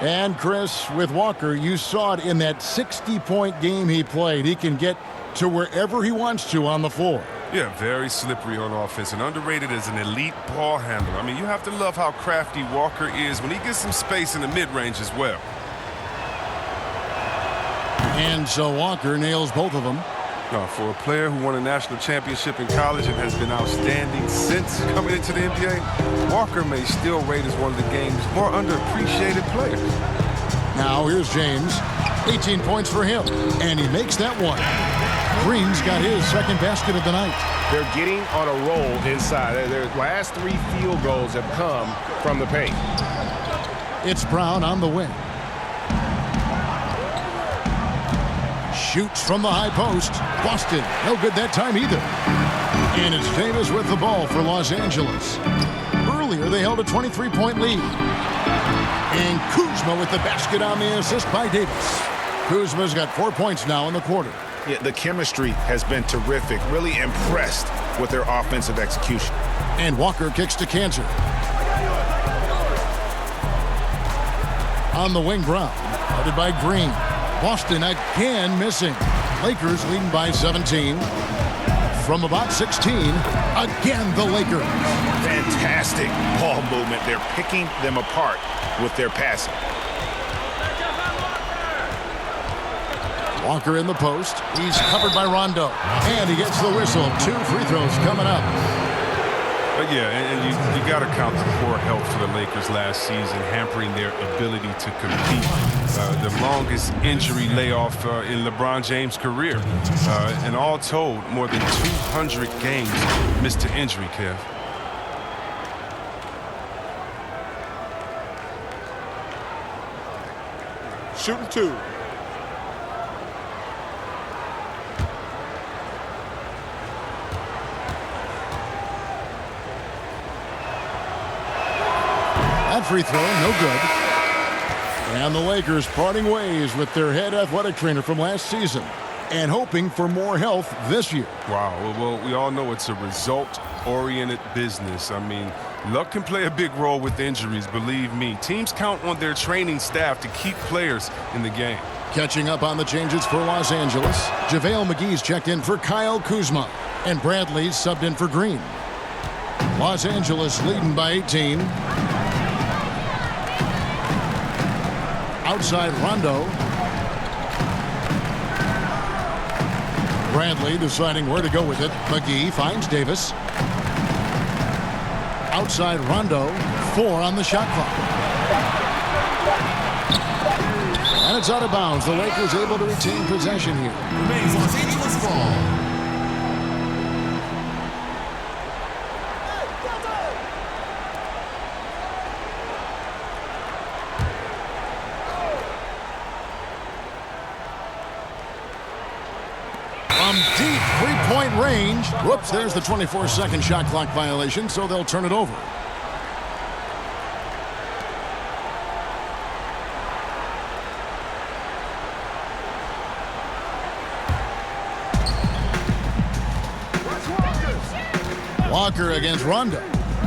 And Chris, with Walker, you saw it in that 60-point game he played. He can get to wherever he wants to on the floor. Yeah, very slippery on offense and underrated as an elite ball handler. I mean, you have to love how crafty Walker is when he gets some space in the mid-range as well. And so Walker nails both of them. No, for a player who won a national championship in college and has been outstanding since coming into the NBA, Walker may still rate as one of the game's more underappreciated players. Now here's James. 18 points for him, and he makes that one. Green's got his second basket of the night. They're getting on a roll inside. Their last 3 field goals have come from the paint. It's Brown on the wing. Shoots from the high post. Boston, no good that time either. And it's Davis with the ball for Los Angeles. Earlier, they held a 23-point lead. And Kuzma with the basket on the assist by Davis. Kuzma's got 4 points now in the quarter. Yeah, the chemistry has been terrific. Really impressed with their offensive execution. And Walker kicks to Cantor. On the wing, Brown. Guarded by Green. Boston again missing. Lakers leading by 17. From about 16, again the Lakers. Fantastic ball movement. They're picking them apart with their passing. Walker in the post. He's covered by Rondo. And he gets the whistle. 2 free throws coming up. But yeah, and you got to count the poor health for the Lakers last season, hampering their ability to compete. The longest injury layoff in LeBron James' career. And all told, more than 200 games missed to injury, Kev. Shooting 2. That free throw, no good. And the Lakers parting ways with their head athletic trainer from last season and hoping for more health this year. Wow, well, we all know it's a result-oriented business. I mean, luck can play a big role with injuries, believe me. Teams count on their training staff to keep players in the game. Catching up on the changes for Los Angeles, JaVale McGee's checked in for Kyle Kuzma, and Bradley's subbed in for Green. Los Angeles leading by 18. Outside Rondo. Bradley deciding where to go with it. McGee finds Davis. Outside Rondo. 4 on the shot clock. And it's out of bounds. The Lakers able to retain possession here. Remains Los Angeles ball. From deep three-point range. Whoops, there's the 24-second shot clock violation, so they'll turn it over. Walker against Rondo.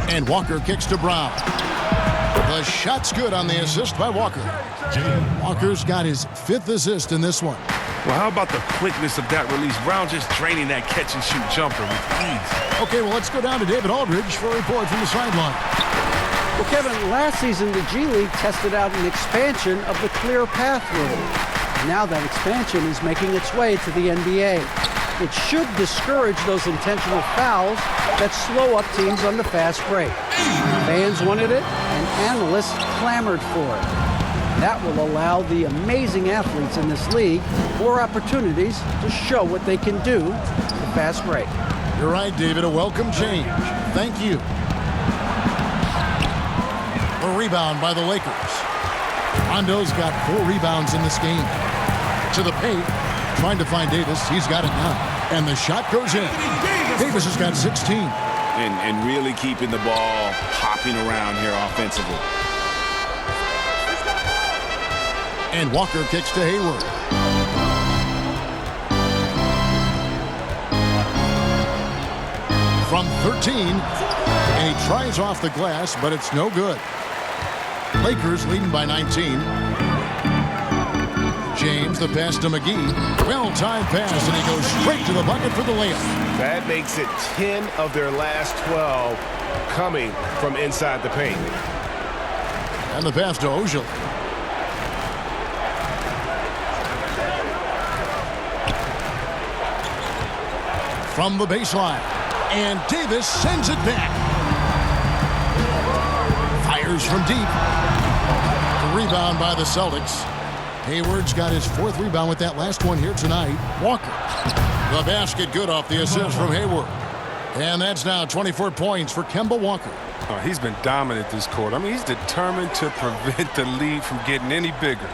And Walker kicks to Brown. The shot's good on the assist by Walker. Walker's got his 5th assist in this one. Well, how about the quickness of that release? Brown just draining that catch-and-shoot jumper with ease. Okay, well, let's go down to David Aldridge for a report from the sideline. Well, Kevin, last season the G League tested out an expansion of the clear path rule. Now that expansion is making its way to the NBA. It should discourage those intentional fouls that slow up teams on the fast break. Fans wanted it, and analysts clamored for it. That will allow the amazing athletes in this league more opportunities to show what they can do the fast break. You're right, David. A welcome change. Thank you. A rebound by the Lakers. Rondo's got 4 rebounds in this game. To the paint, trying to find Davis. He's got it now. And the shot goes in. Davis has got 16. And really keeping the ball hopping around here offensively. And Walker kicks to Hayward. From 13, and he tries off the glass, but it's no good. Lakers leading by 19. James, the pass to McGee. Well-timed pass, and he goes straight to the bucket for the layup. That makes it 10 of their last 12 coming from inside the paint. And the pass to Ojale. From the baseline. And Davis sends it back. Fires from deep. The rebound by the Celtics. Hayward's got his 4th rebound with that last one here tonight. Walker. The basket good off the assist from Hayward. And that's now 24 points for Kemba Walker. Oh, he's been dominant this quarter. I mean, he's determined to prevent the lead from getting any bigger.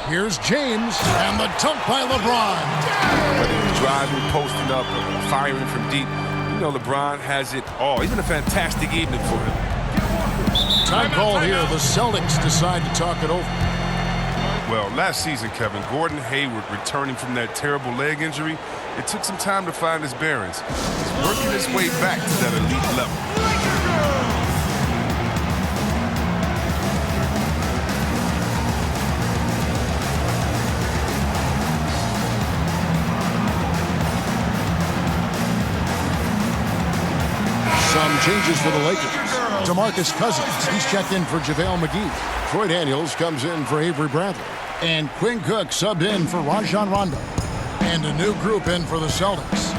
Here's James, and the dunk by LeBron. Whether he's driving, posting up, or firing from deep, you know LeBron has it all. Even a fantastic evening for him. Time call here. The Celtics decide to talk it over. Well, last season, Kevin, Gordon Hayward returning from that terrible leg injury, it took some time to find his bearings. He's working his way back to that elite level. Some changes for the Lakers. DeMarcus Cousins, he's checked in for JaVale McGee. Troy Daniels comes in for Avery Bradley. And Quinn Cook subbed in for Rajon Rondo. And a new group in for the Celtics.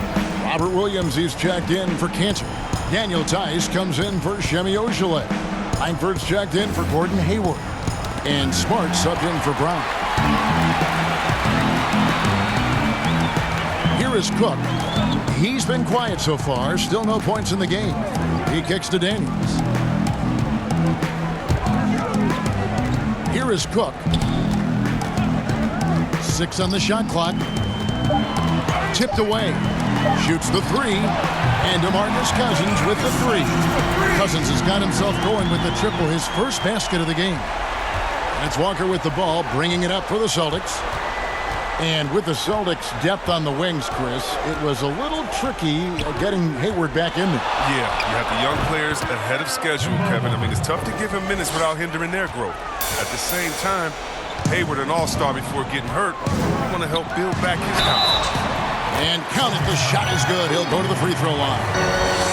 Robert Williams, he's checked in for Cantor. Daniel Tice comes in for Semi Ojeleye. Langford's checked in for Gordon Hayward. And Smart subbed in for Brown. Here is Cook. He's been quiet so far. Still no points in the game. He kicks to Daniels. Here is Cook. 6 on the shot clock. Tipped away. Shoots the 3. And DeMarcus Cousins with the 3. Cousins has got himself going with the triple, his first basket of the game. And it's Walker with the ball, bringing it up for the Celtics. And with the Celtics' depth on the wings, Chris, it was a little tricky getting Hayward back in there. Yeah, you have the young players ahead of schedule, Kevin. I mean, it's tough to give him minutes without hindering their growth. At the same time, Hayward, an all-star before getting hurt, you want to help build back his confidence. And count it, the shot is good. He'll go to the free throw line.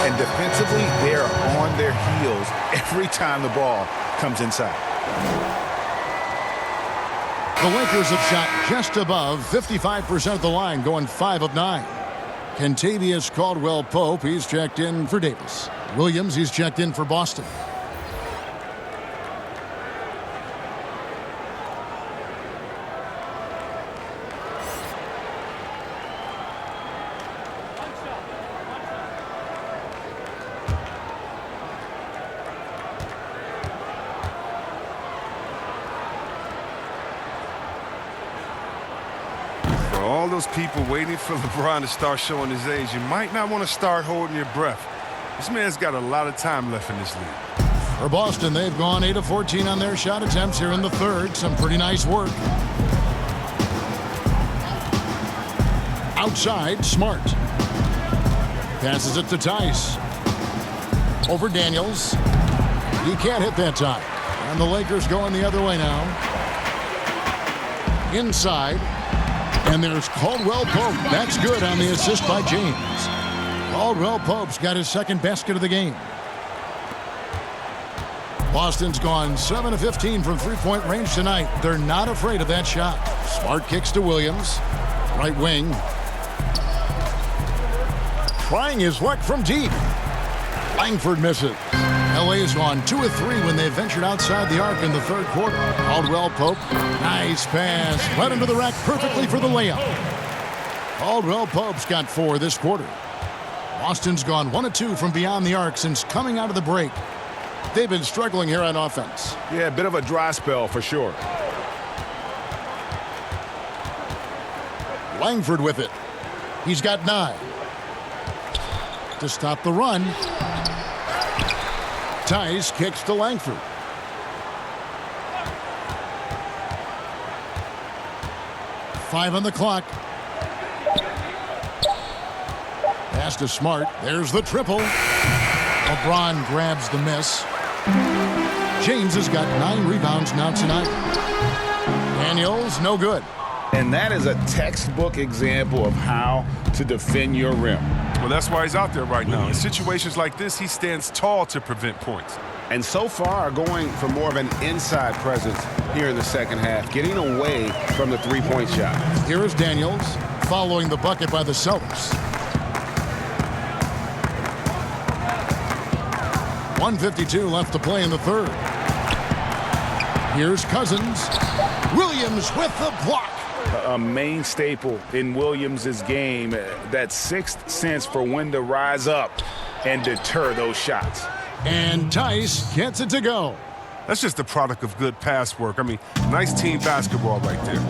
And defensively, they're on their heels every time the ball comes inside. The Lakers have shot just above 55% of the line, going 5 of 9. Kentavious Caldwell-Pope, he's checked in for Davis. Williams, he's checked in for Boston. All those people waiting for LeBron to start showing his age, you might not want to start holding your breath. This man's got a lot of time left in this league. For Boston, they've gone 8 of 14 on their shot attempts here in the third. Some pretty nice work. Outside, Smart. Passes it to Tice. Over Daniels. He can't hit that time. And the Lakers going the other way now. Inside. And there's Caldwell Pope. That's good on the assist by James. Caldwell Pope's got his second basket of the game. Boston's gone 7 of 15 from three-point range tonight. They're not afraid of that shot. Smart kicks to Williams. Right wing. Trying his luck from deep. Langford misses. LA's gone 2 of 3 when they ventured outside the arc in the third quarter. Caldwell Pope. Nice pass. Right into the rack perfectly for the layup. Caldwell Pope's got 4 this quarter. Boston's gone 1 of 2 from beyond the arc since coming out of the break. They've been struggling here on offense. Yeah, a bit of a dry spell for sure. Langford with it. He's got 9. To stop the run. Tice kicks to Langford. Five on the clock. Pass to Smart. There's the triple. LeBron grabs the miss. James has got 9 rebounds now tonight. Daniels, no good. And that is a textbook example of how to defend your rim. Well, that's why he's out there right now. In situations like this, he stands tall to prevent points. And so far, going for more of an inside presence here in the second half, getting away from the three-point shot. Here is Daniels following the bucket by the Celtics. 1:52 left to play in the third. Here's Cousins. Williams with the block. A main staple in Williams' game, that sixth sense for when to rise up and deter those shots. And Tice gets it to go. That's just the product of good pass work. I mean, nice team basketball right there.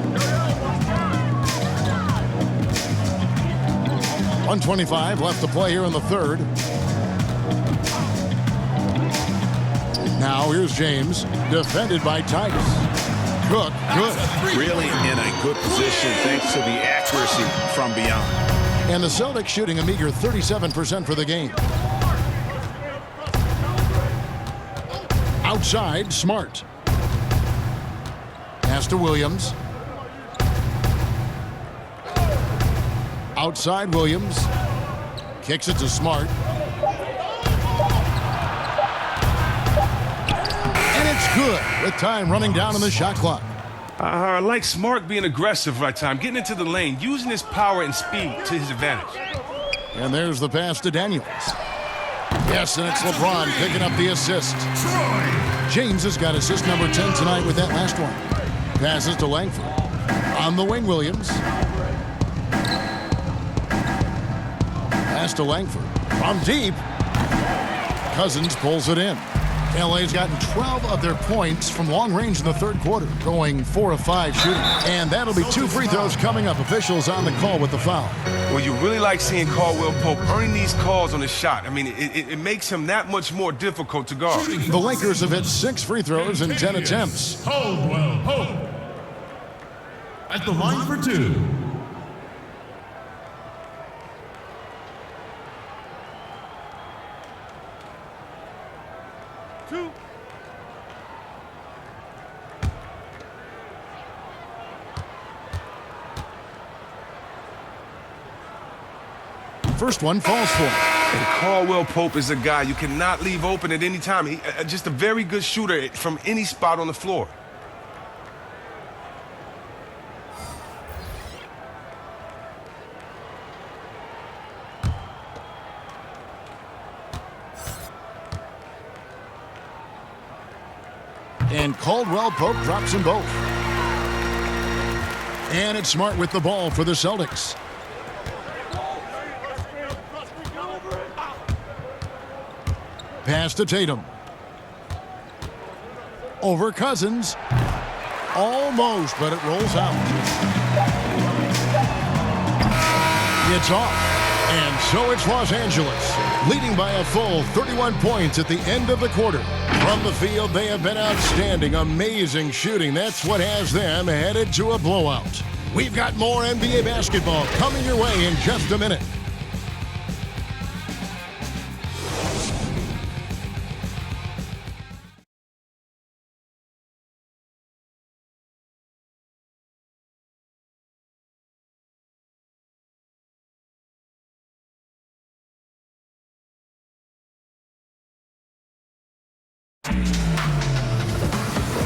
1:25 left to play here in the third. Now here's James, defended by Tice. Cook, good. Really in a good position thanks to the accuracy from beyond. And the Celtics shooting a meager 37% for the game. Outside, Smart. Pass to Williams. Outside, Williams. Kicks it to Smart. And it's good with time running down on the shot clock. I like Smart being aggressive right time, getting into the lane, using his power and speed to his advantage. And there's the pass to Daniels. Yes, and it's LeBron picking up the assist. James has got assist number 10 tonight with that last one. Passes to Langford. On the wing, Williams. Pass to Langford. From deep. Cousins pulls it in. LA's gotten 12 of their points from long range in the third quarter, going 4 of 5 shooting. And that'll be 2 free throws coming up. Officials on the call with the foul. Well, you really like seeing Caldwell Pope earning these calls on his shot. I mean, it makes him that much more difficult to guard. The Lakers have hit 6 free throws in 10 attempts. Caldwell Pope at the line for 2. First one falls for him. And Caldwell Pope is a guy you cannot leave open at any time. He just a very good shooter from any spot on the floor. And Caldwell Pope drops them both. And it's Smart with the ball for the Celtics. Pass to Tatum. Over Cousins. Almost, but it rolls out. It's off. And so it's Los Angeles, leading by a full 31 points at the end of the quarter. From the field, they have been outstanding. Amazing shooting. That's what has them headed to a blowout. We've got more NBA basketball coming your way in just a minute.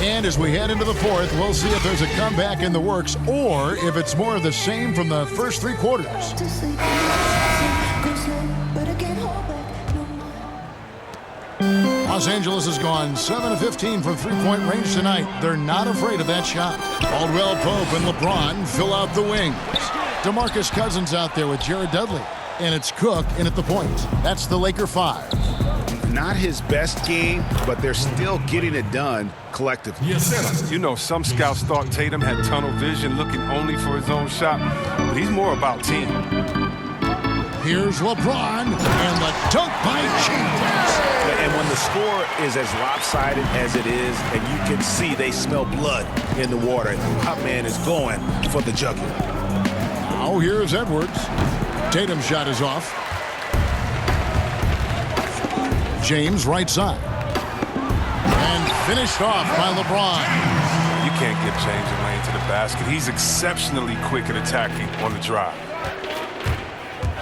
And as we head into the fourth, we'll see if there's a comeback in the works or if it's more of the same from the first three quarters. Los Angeles has gone 7 of 15 from three-point range tonight. They're not afraid of that shot. Caldwell Pope and LeBron fill out the wings. DeMarcus Cousins out there with Jared Dudley. And it's Cook in at the point. That's the Laker 5. Not his best game, but they're still getting it done collectively. You know, some scouts thought Tatum had tunnel vision, looking only for his own shot, but he's more about team. Here's LeBron, and the dunk by James. And when the score is as lopsided as it is, and you can see they smell blood in the water, our man is going for the jugular. Now here's Edwards. Tatum's shot is off. James right side. And finished off by LeBron. You can't get James a lane to the basket. He's exceptionally quick at attacking on the drive.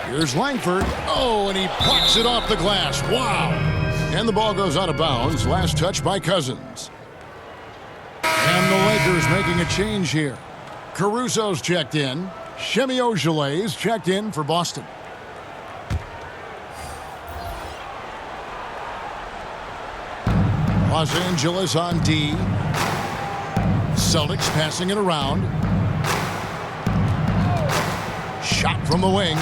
Here's Langford. Oh, and he plucks it off the glass. Wow. And the ball goes out of bounds. Last touch by Cousins. And the Lakers making a change here. Caruso's checked in. Semi Ojeley's checked in for Boston. Los Angeles on D. Celtics passing it around. Shot from the wing,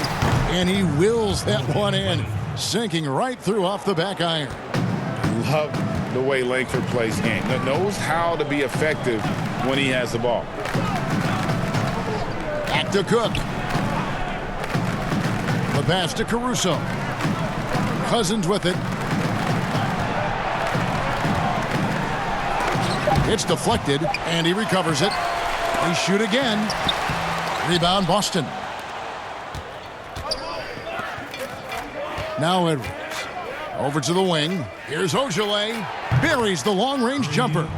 and he wills that one in, sinking right through off the back iron. Love the way Langford plays the game. Knows how to be effective when he has the ball. Back to Cook. The pass to Caruso. Cousins with it. It's deflected, and he recovers it. They shoot again. Rebound, Boston. Now Edwards. Over to the wing. Here's Ojeley. Buries the long-range jumper.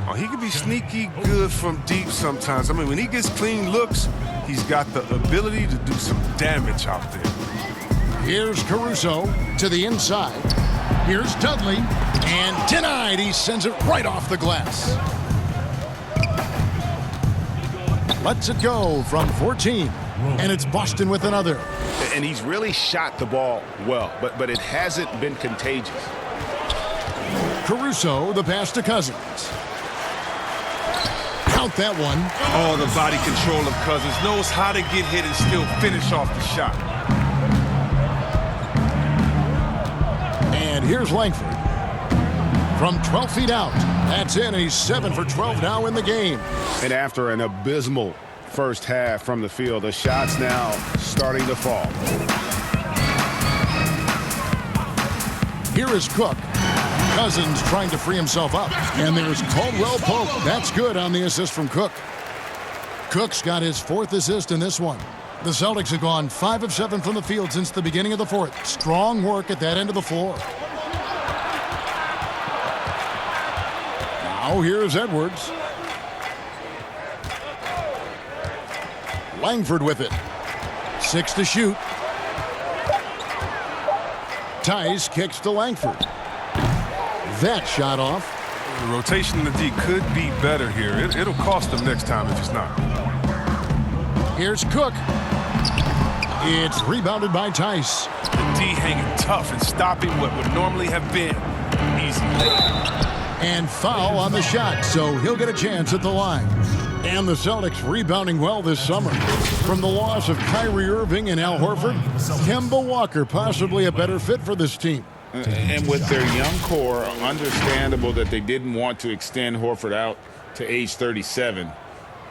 Oh, he can be sneaky good from deep sometimes. I mean, when he gets clean looks, he's got the ability to do some damage out there. Here's Caruso to the inside. Here's Dudley. And denied. He sends it right off the glass. Lets it go from 14. And it's Boston with another. And he's really shot the ball well, but it hasn't been contagious. Caruso, the pass to Cousins. Count that one. Oh, the body control of Cousins. Knows how to get hit and still finish off the shot. And here's Langford. From 12 feet out. That's in. He's 7 for 12 now in the game. And after an abysmal first half from the field, the shots now starting to fall. Here is Cook. Cousins trying to free himself up. And there's Caldwell Pope. That's good on the assist from Cook. Cook's got his 4th assist in this one. The Celtics have gone 5 of 7 from the field since the beginning of the 4th. Strong work at that end of the floor. Now here's Edwards. Langford with it. 6 to shoot. Tice kicks to Langford. That shot off. The rotation in the D could be better here. It'll cost them next time if it's not. Here's Cook. It's rebounded by Tice. The D hanging tough and stopping what would normally have been easy. And foul on the shot, so he'll get a chance at the line. And the Celtics rebounding well this summer. From the loss of Kyrie Irving and Al Horford, Kemba Walker possibly a better fit for this team. And with their young core, understandable that they didn't want to extend Horford out to age 37.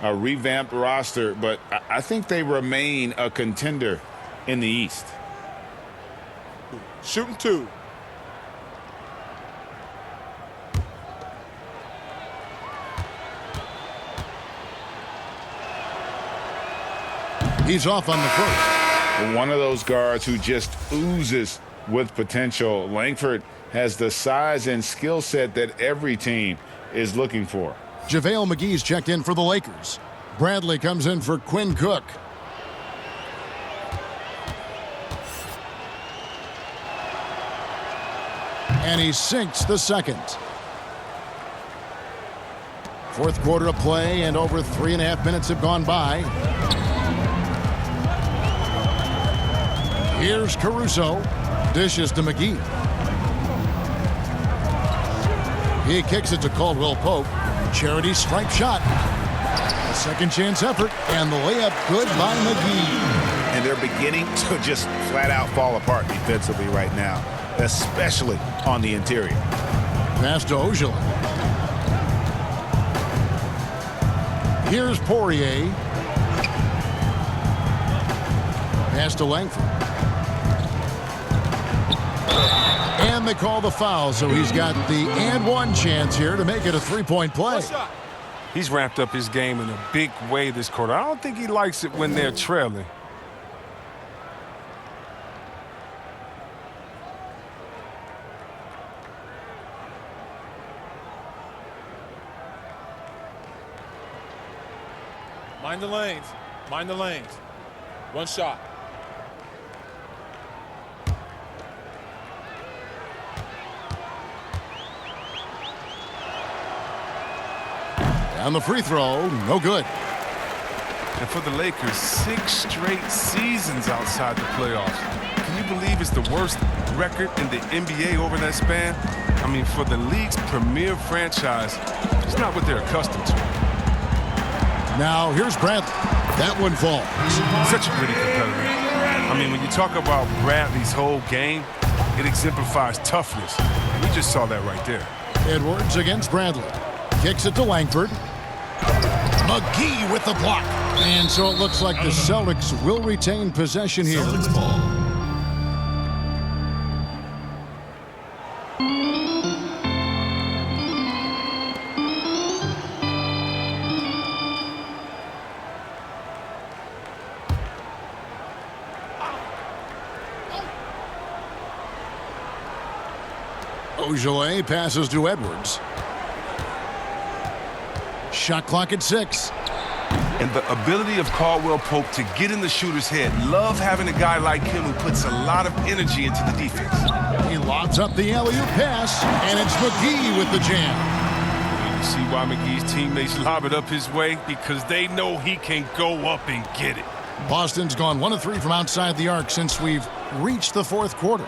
A revamped roster, but I think they remain a contender in the East. Shooting 2. He's off on the first. One of those guards who just oozes with potential. Langford has the size and skill set that every team is looking for. JaVale McGee's checked in for the Lakers. Bradley comes in for Quinn Cook. And he sinks the second. Fourth quarter of play, and over 3.5 minutes have gone by. Here's Caruso. Dishes to McGee. He kicks it to Caldwell Pope. Charity stripe shot. A second chance effort, and the layup good by McGee. And they're beginning to just flat out fall apart defensively right now, especially on the interior. Pass to Ojala. Here's Poirier. Pass to Langford. And they call the foul, so he's got the and one chance here to make it a 3-point play. He's ramped up his game in a big way this quarter. I don't think he likes it when they're trailing. Mind the lanes. Mind the lanes. One shot. And the free throw, no good. And for the Lakers, 6 straight seasons outside the playoffs. Can you believe it's the worst record in the NBA over that span? I mean, for the league's premier franchise, it's not what they're accustomed to. Now, here's Bradley. That one falls. Such a gritty competitor. I mean, when you talk about Bradley's whole game, it exemplifies toughness. We just saw that right there. Edwards against Bradley. Kicks it to Langford. McGee with the block. And so it looks like the Celtics will retain possession here. Celtics ball. Ojala passes to Edwards. Shot clock at 6. And the ability of Caldwell Pope to get in the shooter's head. Love having a guy like him who puts a lot of energy into the defense. He lobs up the alley-oop pass, and it's McGee with the jam. You see why McGee's teammates lob it up his way? Because they know he can go up and get it. Boston's gone 1 of 3 from outside the arc since we've reached the fourth quarter.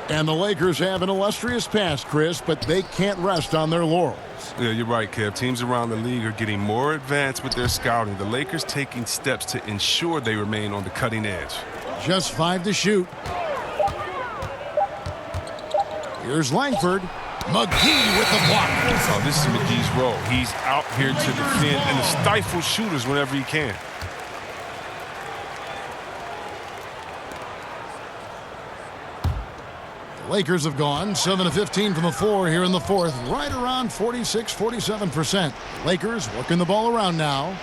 And the Lakers have an illustrious past, Chris, but they can't rest on their laurels. Yeah, you're right, Kev. Teams around the league are getting more advanced with their scouting. The Lakers taking steps to ensure they remain on the cutting edge. Just 5 to shoot. Here's Langford. McGee with the block. Oh, this is McGee's role. He's out here to defend and to stifle shooters whenever he can. Lakers have gone 7 of 15 from the floor here in the fourth, right around 46-47%. Lakers working the ball around now.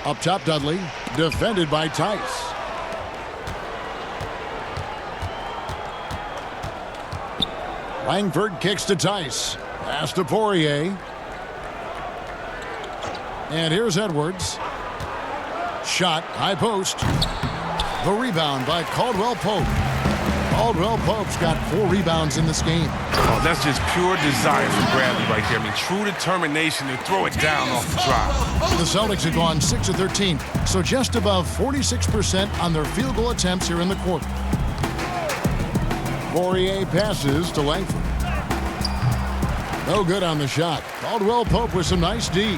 Up top, Dudley, defended by Tice. Langford kicks to Tice. Pass to Poirier. And here's Edwards. Shot, high post. The rebound by Caldwell Pope. Caldwell Pope's got 4 rebounds in this game. Oh, that's just pure desire from Bradley right there. I mean, true determination to throw it down off the drive. The Celtics have gone 6 of 13, so just above 46% on their field goal attempts here in the quarter. Poirier passes to Langford. No good on the shot. Caldwell Pope with some nice D.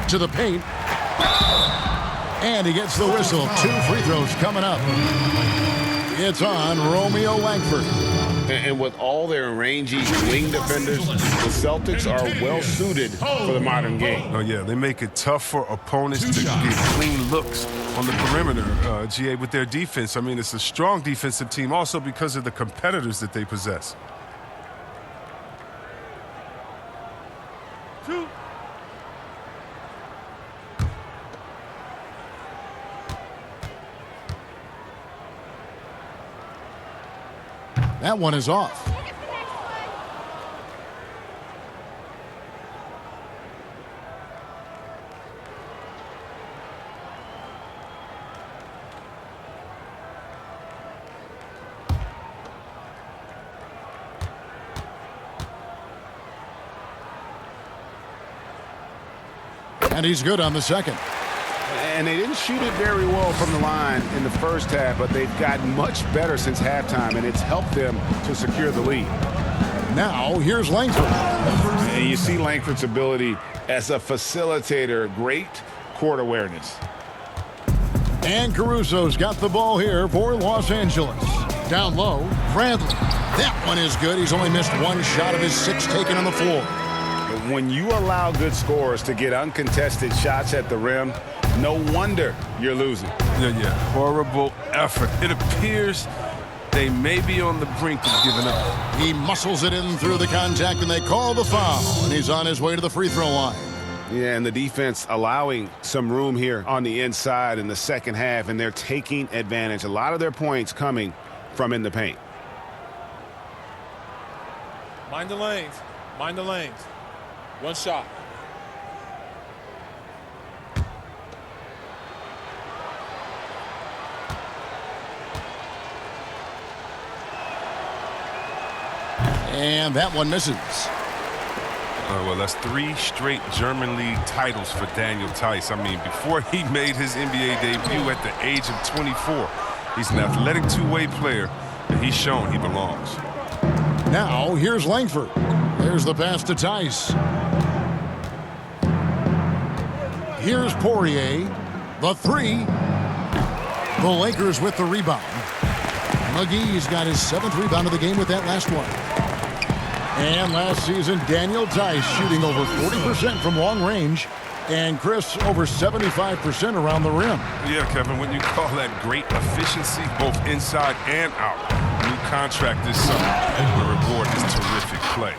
To the paint. And he gets the whistle. 2 free throws coming up. It's on Romeo Langford. And with all their rangy wing defenders, the Celtics are well suited for the modern game. Oh, yeah, they make it tough for opponents to get clean looks on the perimeter, GA, with their defense. I mean, it's a strong defensive team also because of the competitors that they possess. That one is off. And he's good on the second. And they didn't shoot it very well from the line in the first half, but they've gotten much better since halftime, and it's helped them to secure the lead. Now, here's Langford. And you see Langford's ability as a facilitator, great court awareness. And Caruso's got the ball here for Los Angeles. Down low, Bradley. That one is good. He's only missed one shot of his 6 taken on the floor. When you allow good scorers to get uncontested shots at the rim, no wonder you're losing. Yeah. Horrible effort. It appears they may be on the brink of giving up. He muscles it in through the contact, and they call the foul. And he's on his way to the free throw line. Yeah, and the defense allowing some room here on the inside in the second half, and they're taking advantage. A lot of their points coming from in the paint. Mind the lanes. Mind the lanes. One shot. And that one misses. Well, that's 3 straight German league titles for Daniel Theis. I mean, before he made his NBA debut at the age of 24, he's an athletic two-way player, and he's shown he belongs. Now, here's Langford. There's the pass to Theis. Here's Poirier. The 3. The Lakers with the rebound. McGee's got his 7th rebound of the game with that last one. And last season, Daniel Theis shooting over 40% from long range. And Chris, over 75% around the rim. Yeah, Kevin, when you call that great efficiency, both inside and out. New contract this summer, and the reward is terrific play.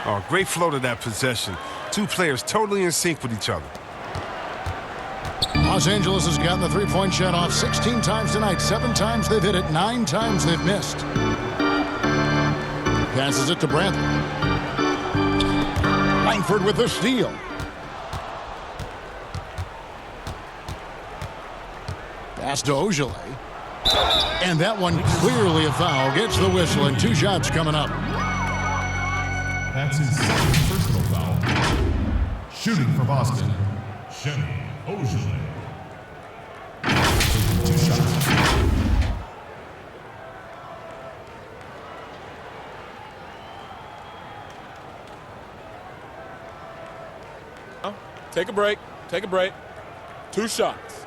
Oh, great flow to that possession. 2 players totally in sync with each other. Los Angeles has gotten the three-point shot off 16 times tonight. 7 times they've hit it, 9 times they've missed. Passes it to Bradley. Langford with the steal. Pass to Ojale. And that one clearly a foul. Gets the whistle, and 2 shots coming up. That's his second personal foul. Shooting for Boston, Shemi Ojale. 2 shots. Take a break. Take a break. 2 shots.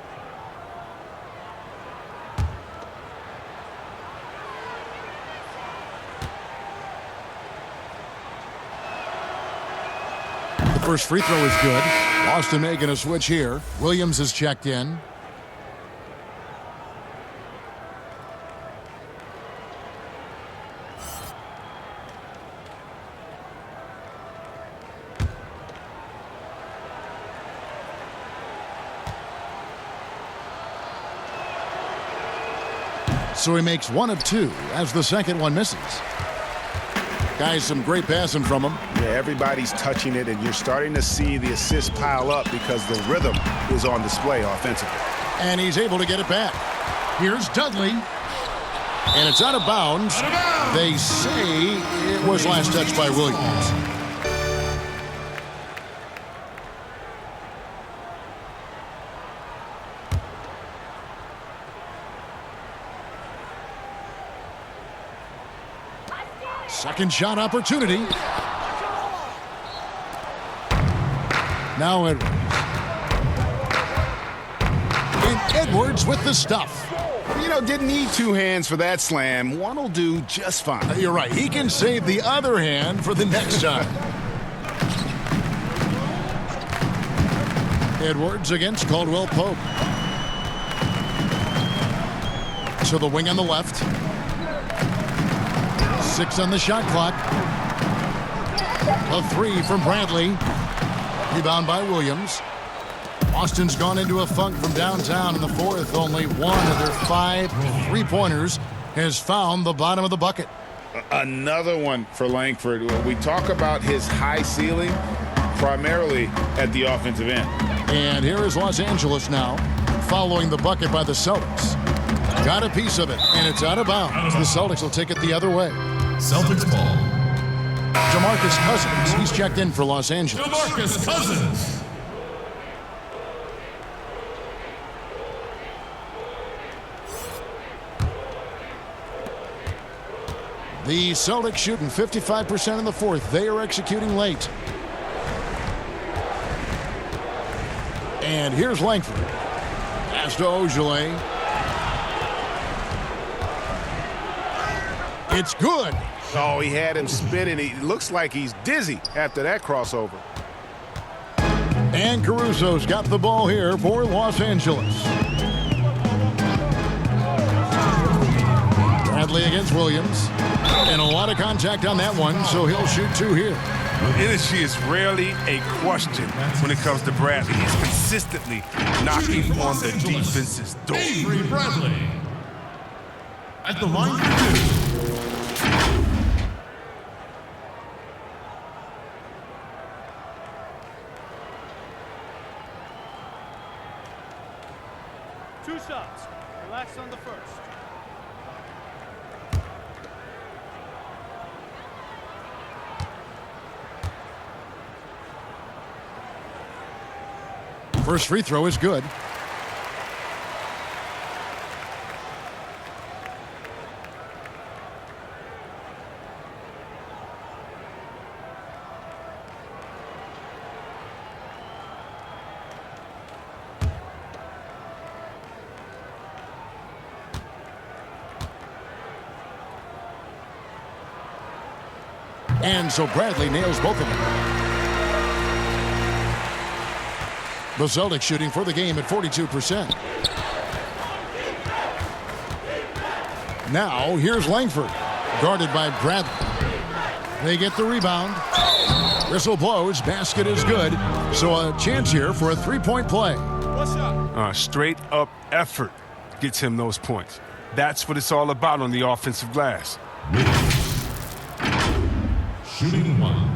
The first free throw is good. Boston making a switch here. Williams is checked in. So he makes 1 of 2 as the second one misses. Guys, some great passing from him. Yeah, everybody's touching it, and you're starting to see the assists pile up because the rhythm is on display offensively. And he's able to get it back. Here's Dudley. And it's out of bounds. They say it was last touched by Williams. Second shot opportunity. Now Edwards. And Edwards with the stuff. You know, didn't need 2 hands for that slam. One will do just fine. You're right. He can save the other hand for the next time. Edwards against Caldwell Pope. To the wing on the left. 6 on the shot clock. A 3 from Bradley. Rebound by Williams. Boston's gone into a funk from downtown in the 4th. Only 1 of their 5 3-pointers has found the bottom of the bucket. Another one for Langford. We talk about his high ceiling primarily at the offensive end. And here is Los Angeles now, following the bucket by the Celtics. Got a piece of it, and it's out of bounds. The Celtics will take it the other way. Celtics ball. DeMarcus Cousins, he's checked in for Los Angeles. DeMarcus Cousins. The Celtics shooting 55% in the fourth. They are executing late. And here's Langford. Pass to Ojale. It's good. Oh, he had him spinning. He looks like he's dizzy after that crossover. And Caruso's got the ball here for Los Angeles. Bradley against Williams. And a lot of contact on that one, so he'll shoot two here. Energy is rarely a question when it comes to Bradley. He's consistently knocking on the defense's door. Avery Bradley at the line for two. Two shots. Relax on the first. First free throw is good. And so Bradley nails both of them. The Celtics shooting for the game at 42%. Now here's Langford, guarded by Bradley. They get the rebound. Whistle blows, basket is good. So a chance here for a three-point play. Straight up effort gets him those points. That's what it's all about on the offensive glass. Shooting one.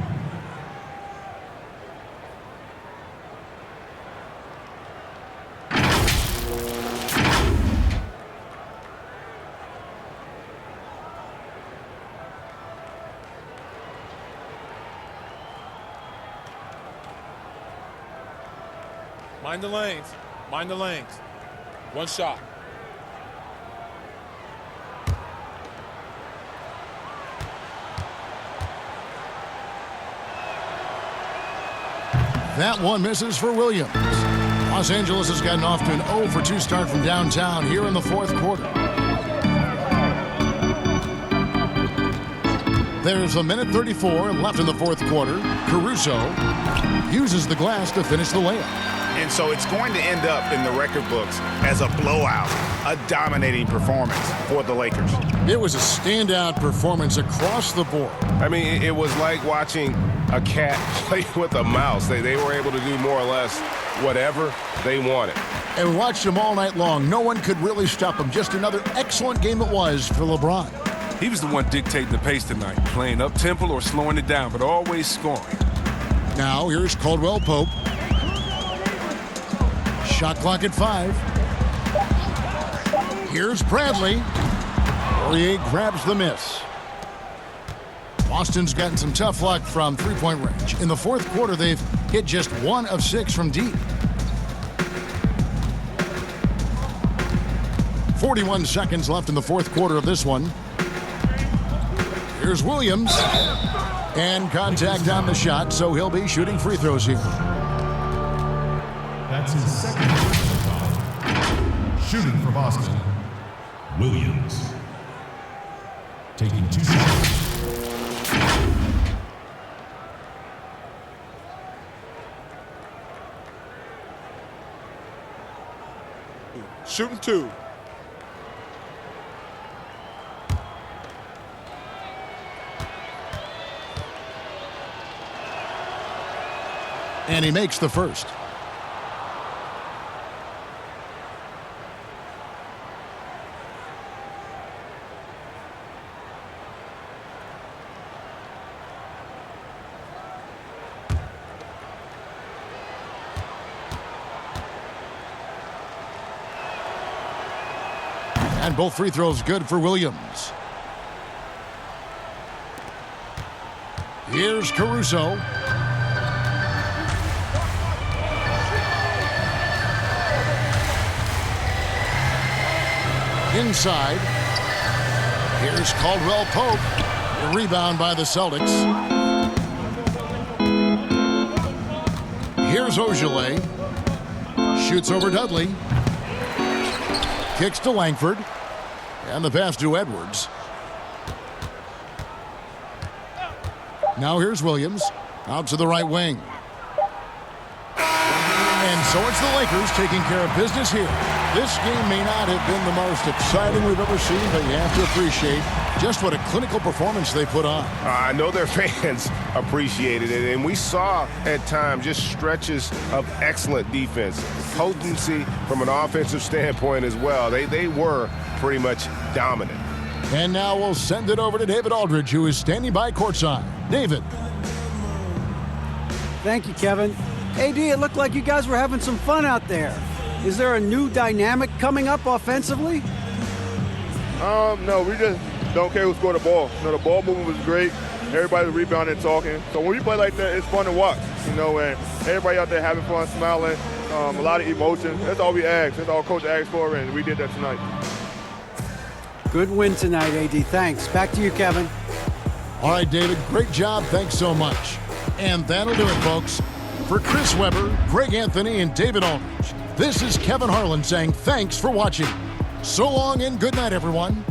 Mind the lanes. Mind the lanes. One shot. That one misses for Williams. Los Angeles has gotten off to an 0 for 2 start from downtown here in the fourth quarter. There's a minute 34 left in the fourth quarter. Caruso uses the glass to finish the layup. And so it's going to end up in the record books as a blowout, a dominating performance for the Lakers. It was a standout performance across the board. I mean, it was like watching a cat play with a mouse. They were able to do more or less whatever they wanted. And watched them all night long. No one could really stop them. Just another excellent game it was for LeBron. He was the one dictating the pace tonight, playing up-tempo or slowing it down, but always scoring. Now here's Caldwell Pope. Shot clock at 5. Here's Bradley. Poirier grabs the miss. Boston's gotten some tough luck from three-point range. In the fourth quarter, they've hit just 1 of 6 from deep. 41 seconds left in the fourth quarter of this one. Here's Williams. And contact on the shot, so he'll be shooting free throws here. That's his second personal foul. Shooting for Boston, Williams. Taking 2 shots. Shooting 2. And he makes the first. And both free throws good for Williams. Here's Caruso. Inside. Here's Caldwell Pope. The rebound by the Celtics. Here's Ogilvy. Shoots over Dudley. Kicks to Langford. And the pass to Edwards. Now here's Williams. Out to the right wing. And so it's the Lakers taking care of business here. This game may not have been the most exciting we've ever seen, but you have to appreciate just what a clinical performance they put on. I know their fans appreciated it, and we saw at times just stretches of excellent defense. Potency from an offensive standpoint as well. They were pretty much dominant. And now we'll send it over to David Aldridge, who is standing by courtside. David. Thank you, Kevin. AD, it looked like you guys were having some fun out there. Is there a new dynamic coming up offensively? No, we just don't care who scored the ball. You know, the ball movement was great. Everybody's rebounding and talking. So when we play like that, it's fun to watch. You know, and everybody out there having fun, smiling, a lot of emotion. That's all we asked. That's all Coach asked for, and we did that tonight. Good win tonight, AD. Thanks. Back to you, Kevin. All right, David, great job. Thanks so much. And that'll do it, folks. For Chris Webber, Greg Anthony, and David Aldridge, this is Kevin Harlan saying thanks for watching. So long and good night, everyone.